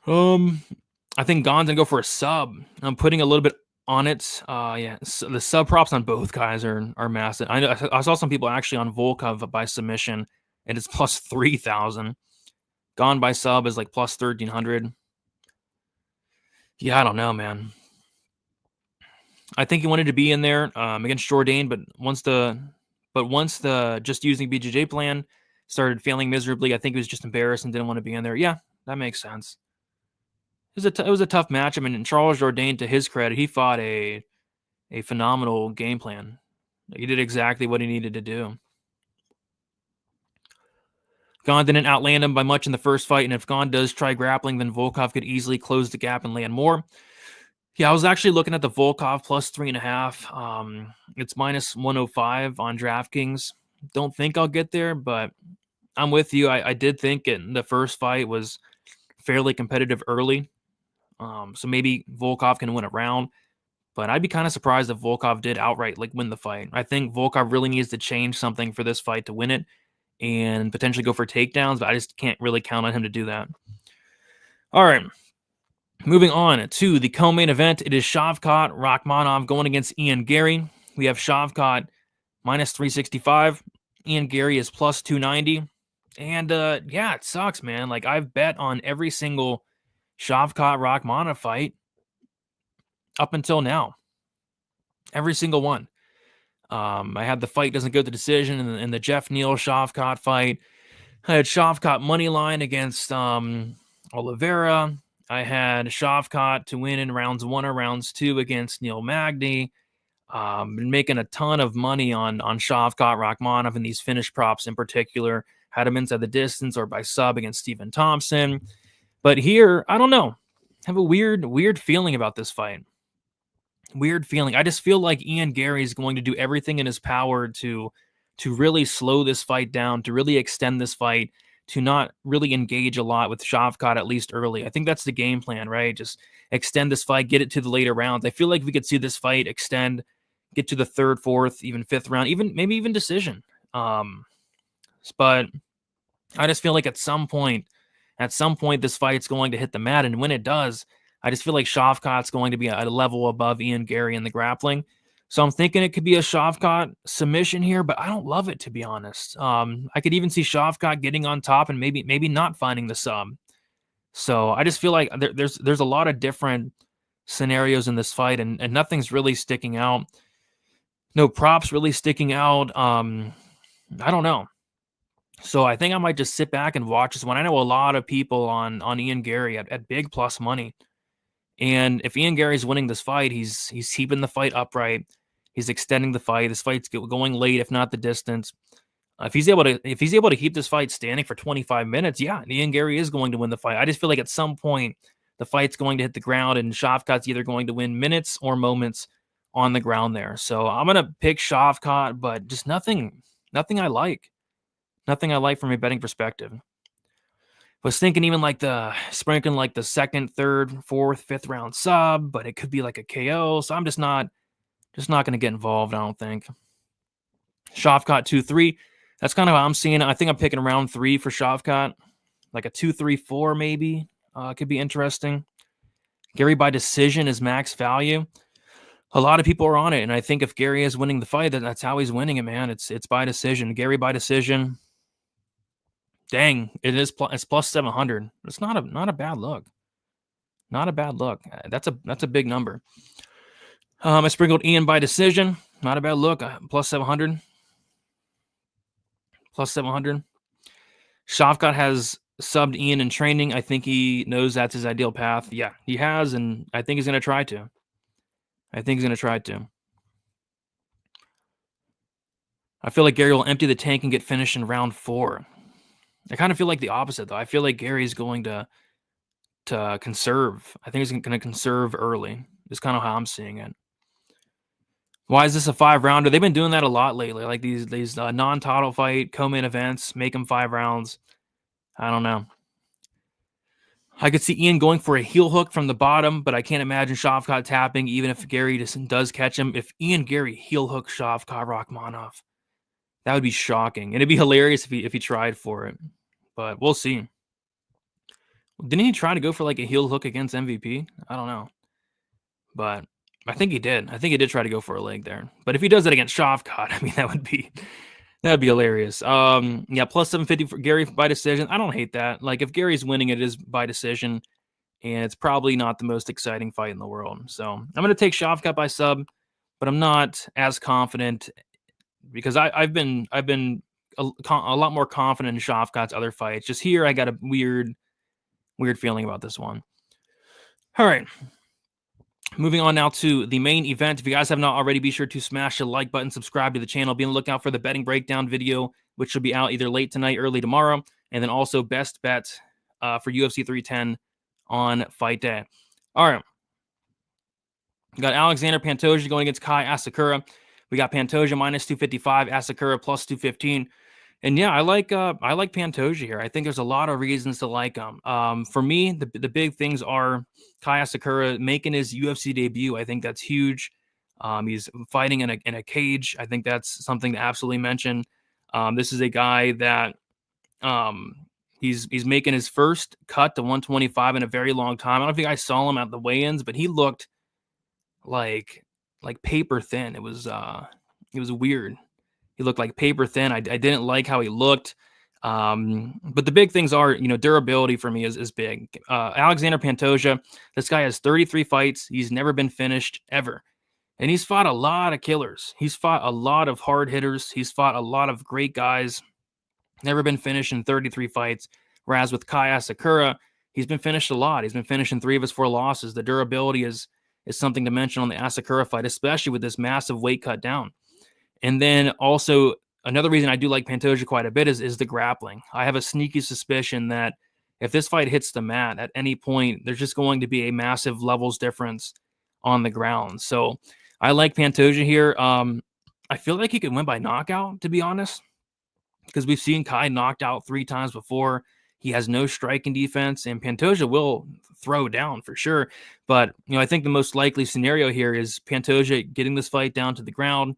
I think Gane's gonna go for a sub. I'm putting a little bit on it. Yeah, so the sub props on both guys are massive. I saw some people actually on Volkov by submission, and it's +3,000. Gane by sub is like +1,300. Yeah, I don't know, man. I think he wanted to be in there against Jourdain, but once the just using BJJ plan started failing miserably, I think he was just embarrassed and didn't want to be in there. Yeah, that makes sense. It was a tough match. I mean, Charles Jourdain, to his credit, he fought a phenomenal game plan. He did exactly what he needed to do. Gane didn't outland him by much in the first fight, and if Gane does try grappling, then Volkov could easily close the gap and land more. Yeah, I was actually looking at the Volkov +3.5. It's -105 on DraftKings. Don't think I'll get there, but I'm with you. I did think the first fight was fairly competitive early. So maybe Volkov can win a round, but I'd be kind of surprised if Volkov did outright win the fight. I think Volkov really needs to change something for this fight to win it and potentially go for takedowns, but I just can't really count on him to do that. All right. Moving on to the co-main event, it is Shavkat Rakhmonov going against Ian Garry. We have Shavkat -365. Ian Garry is +290. And yeah, it sucks, man. I've bet on every single Shavkat Rakhmonov fight up until now. Every single one. I had the fight doesn't go to decision in the Jeff Neal Shavkat fight. I had Shavkat money line against Oliveira. I had Shavkat to win in rounds 1 or rounds 2 against Neil Magny. Been making a ton of money on Shavkat, Rakhmonov, and these finish props in particular. Had him inside the distance or by sub against Stephen Thompson. But here, I don't know. I have a weird feeling about this fight. Weird feeling. I just feel like Garry is going to do everything in his power to really slow this fight down, to really extend this fight, to not really engage a lot with Shavkat, at least early. I think that's the game plan, right? Just extend this fight, get it to the later rounds. I feel like we could see this fight extend, get to the 3rd, 4th, even 5th round, maybe even decision. But I just feel like at some point, this fight's going to hit the mat, and when it does, I just feel like Shavkat's going to be a level above Garry in the grappling. So I'm thinking it could be a Shavkat submission here, but I don't love it, to be honest. I could even see Shavkat getting on top and maybe not finding the sub. So I just feel like there's a lot of different scenarios in this fight, and nothing's really sticking out. No props really sticking out. I don't know. So I think I might just sit back and watch this one. I know a lot of people on Garry at big plus money. And if Garry's winning this fight, he's keeping the fight upright. He's extending the fight. This fight's going late, if not the distance. If he's able to keep this fight standing for 25 minutes, yeah, Garry is going to win the fight. I just feel like at some point the fight's going to hit the ground, and Shavkat's either going to win minutes or moments on the ground there. So I'm gonna pick Shavkat, but just nothing I like. Nothing I like from a betting perspective. Was thinking even like sprinkling like the 2nd, 3rd, 4th, 5th round sub, but it could be like a KO. So I'm just not going to get involved, I don't think. Shavkat 2-3. That's kind of how I'm seeing it. I think I'm picking round 3 for Shavkat. Like a 2-3-4 maybe. Could be interesting. Garry by decision is max value. A lot of people are on it, and I think if Garry is winning the fight, that's how he's winning it, man. It's by decision. Garry by decision. Dang, it's plus 700. It's not a bad look. Not a bad look. That's a big number. I sprinkled Ian by decision. Not a bad look. Plus 700. Plus 700. Shavkat has subbed Ian in training. I think he knows that's his ideal path. Yeah, he has, and I think he's going to try to. I feel like Garry will empty the tank and get finished in round 4. I kind of feel like the opposite, though. I feel like Gary's going to conserve. I think he's going to conserve early. Is kind of how I'm seeing it. Why is this a 5-rounder? They've been doing that a lot lately. Like these non-title fight co-main events, make them 5 rounds. I don't know. I could see Ian going for a heel hook from the bottom, but I can't imagine Shavkat tapping, even if Garry does catch him. If Garry heel hook Shavkat Rakhmonov, that would be shocking. And it'd be hilarious if he tried for it. But we'll see. Didn't he try to go for like a heel hook against MVP? I don't know. But I think he did. I think he did try to go for a leg there. But if he does it against Shavkat, I mean, that would be hilarious. Yeah, plus 750 for Garry by decision. I don't hate that. Like, if Gary's winning, it is by decision. And it's probably not the most exciting fight in the world. So I'm going to take Shavkat by sub, but I'm not as confident because I've been a lot more confident in Shavkat's other fights. Just here, I got a weird feeling about this one. All right. Moving on now to the main event. If you guys have not already, be sure to smash the like button, subscribe to the channel, be on the lookout for the betting breakdown video, which will be out either late tonight, early tomorrow, and then also best bet for UFC 310 on fight day. All right. We got Alexandre Pantoja going against Kai Asakura. We got Pantoja minus 255, Asakura plus 215. And yeah, I like Pantoja here. I think there's a lot of reasons to like him. For me, the big things are Kai Asakura making his UFC debut. I think that's huge. He's fighting in a cage. I think that's something to absolutely mention. This is a guy that he's making his first cut to 125 in a very long time. I don't know if you guys saw him at the weigh-ins, but he looked like paper thin. It was weird. He looked like paper thin. I didn't like how he looked. But the big things are, durability for me is big. Alexandre Pantoja, this guy has 33 fights. He's never been finished ever. And he's fought a lot of killers. He's fought a lot of hard hitters. He's fought a lot of great guys. Never been finished in 33 fights. Whereas with Kai Asakura, he's been finished a lot. He's been finished in 3 of his 4 losses. The durability is something to mention on the Asakura fight, especially with this massive weight cut down. And then also another reason I do like Pantoja quite a bit is the grappling. I have a sneaky suspicion that if this fight hits the mat at any point, there's just going to be a massive levels difference on the ground. So I like Pantoja here. I feel like he could win by knockout, to be honest, because we've seen Kai knocked out 3 times before. He has no striking defense, and Pantoja will throw down for sure. But, I think the most likely scenario here is Pantoja getting this fight down to the ground,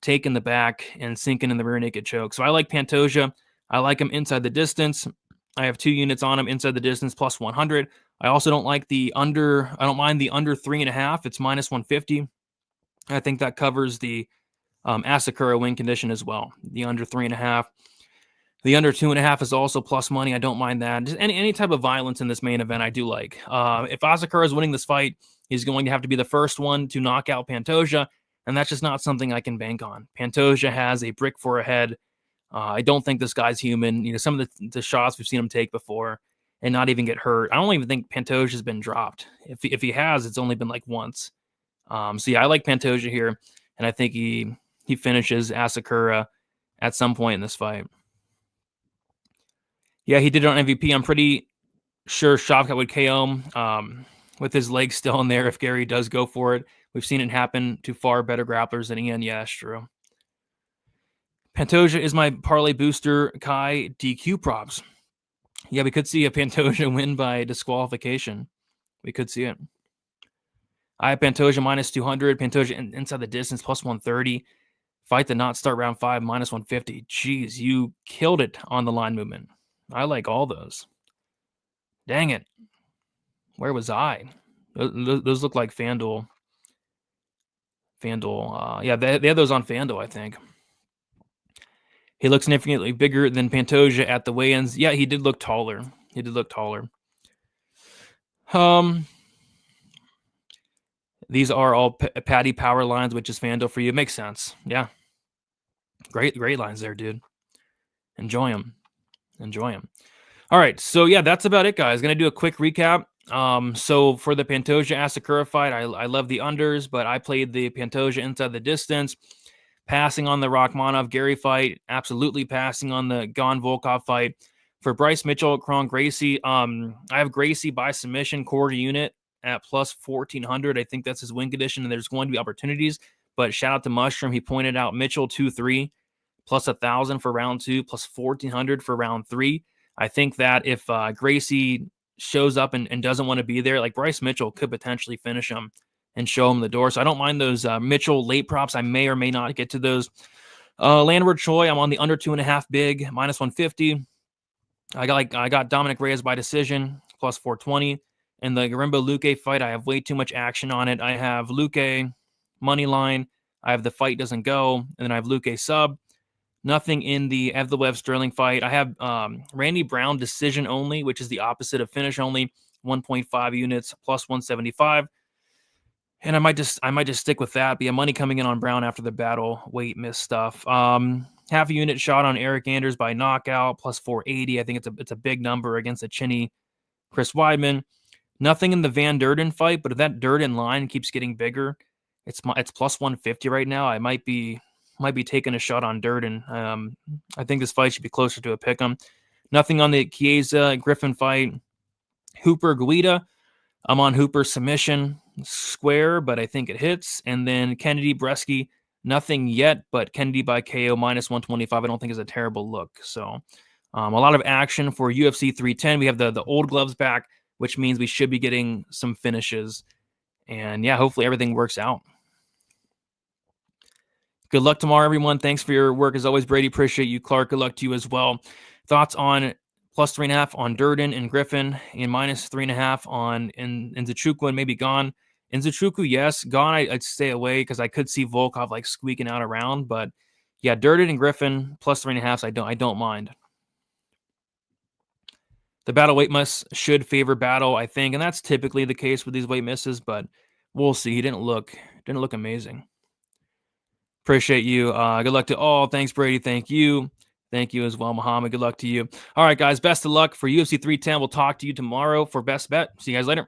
taking the back, and sinking in the rear naked choke. So I like Pantoja. I like him inside the distance. I have 2 units on him inside the distance plus 100. I also don't like the under. I don't mind the under 3.5. It's minus 150. I think that covers the Asakura win condition as well. The under 3.5. The under 2.5 is also plus money. I don't mind that. Just any type of violence in this main event, I do like. If Asakura is winning this fight, he's going to have to be the first one to knock out Pantoja, and that's just not something I can bank on. Pantoja has a brick for a head. I don't think this guy's human. Some of the shots we've seen him take before and not even get hurt. I don't even think Pantoja has been dropped. If he has, it's only been like once. So yeah, I like Pantoja here, and I think he finishes Asakura at some point in this fight. Yeah, he did it on MVP. I'm pretty sure Shavkat would KO him with his legs still in there if Garry does go for it. We've seen it happen to far better grapplers than Ian. Yeah, that's true. Pantoja is my parlay booster. Kai DQ props. Yeah, we could see a Pantoja win by disqualification. We could see it. I have Pantoja minus 200. Pantoja inside the distance plus 130. Fight to not start round 5 minus 150. Jeez, you killed it on the line movement. I like all those. Dang it. Where was I? Those look like FanDuel. Yeah, they had those on FanDuel, I think. He looks significantly bigger than Pantoja at the weigh-ins. Yeah, he did look taller. These are all Patty power lines, which is FanDuel for you. Makes sense. Yeah. Great lines there, dude. Enjoy them. All right, so yeah, that's about it, guys. Gonna do a quick recap. So for the Pantoja Asakura fight, I love the unders, but I played the Pantoja inside the distance, passing on the Rakhmonov Garry fight, absolutely passing on the Gane Volkov fight. For Bryce Mitchell, Kron, Gracie, I have Gracie by submission core unit at plus 1,400. I think that's his win condition, and there's going to be opportunities. But shout out to Mushroom, he pointed out Mitchell 2-3 plus 1,000 for round 2 plus 1,400 for round 3. I think that if Gracie shows up and doesn't want to be there, like Bryce Mitchell could potentially finish him and show him the door. So I don't mind those Mitchell late props. I may or may not get to those. Landwehr Choi, I'm on the under 2.5 big, minus 150. I got Dominic Reyes by decision, plus 420. In the Gorimbo Luque fight, I have way too much action on it. I have Luque money line. I have the fight doesn't go, and then I have Luque sub. Nothing in the Evloev Sterling fight. I have Randy Brown decision only, which is the opposite of finish only, 1.5 units plus 175. And I might just stick with that. But yeah, money coming in on Brown after the battle weight miss stuff. Half a unit shot on Eric Anders by knockout plus 480. I think it's a big number against a chinny Chris Weidman. Nothing in the Van Durden fight, but if that Durden line keeps getting bigger, it's plus 150 right now. I might be taking a shot on Durden. I think this fight should be closer to a pick'em. Nothing on the Chiesa Griffin fight. Hooper Guida. I'm on Hooper submission square, but I think it hits. And then Kennedy Bresky. Nothing yet, but Kennedy by KO minus 125. I don't think is a terrible look. So a lot of action for UFC 310. We have the old gloves back, which means we should be getting some finishes. And yeah, hopefully everything works out. Good luck tomorrow, everyone. Thanks for your work as always, Brady. Appreciate you, Clark. Good luck to you as well. Thoughts on plus 3.5 on Durden and Griffin, and minus 3.5 on Nzechukwu and maybe Gane. Nzechukwu, yes. Gane, I'd stay away because I could see Volkov like squeaking out around. But yeah, Durden and Griffin plus 3.5. I don't mind. The battle weight miss should favor battle, I think, and that's typically the case with these weight misses. But we'll see. He didn't look amazing. Appreciate you. Good luck to all. Thanks, Brady. Thank you. Thank you as well, Muhammad. Good luck to you. All right, guys. Best of luck for UFC 310. We'll talk to you tomorrow for Best Bet. See you guys later.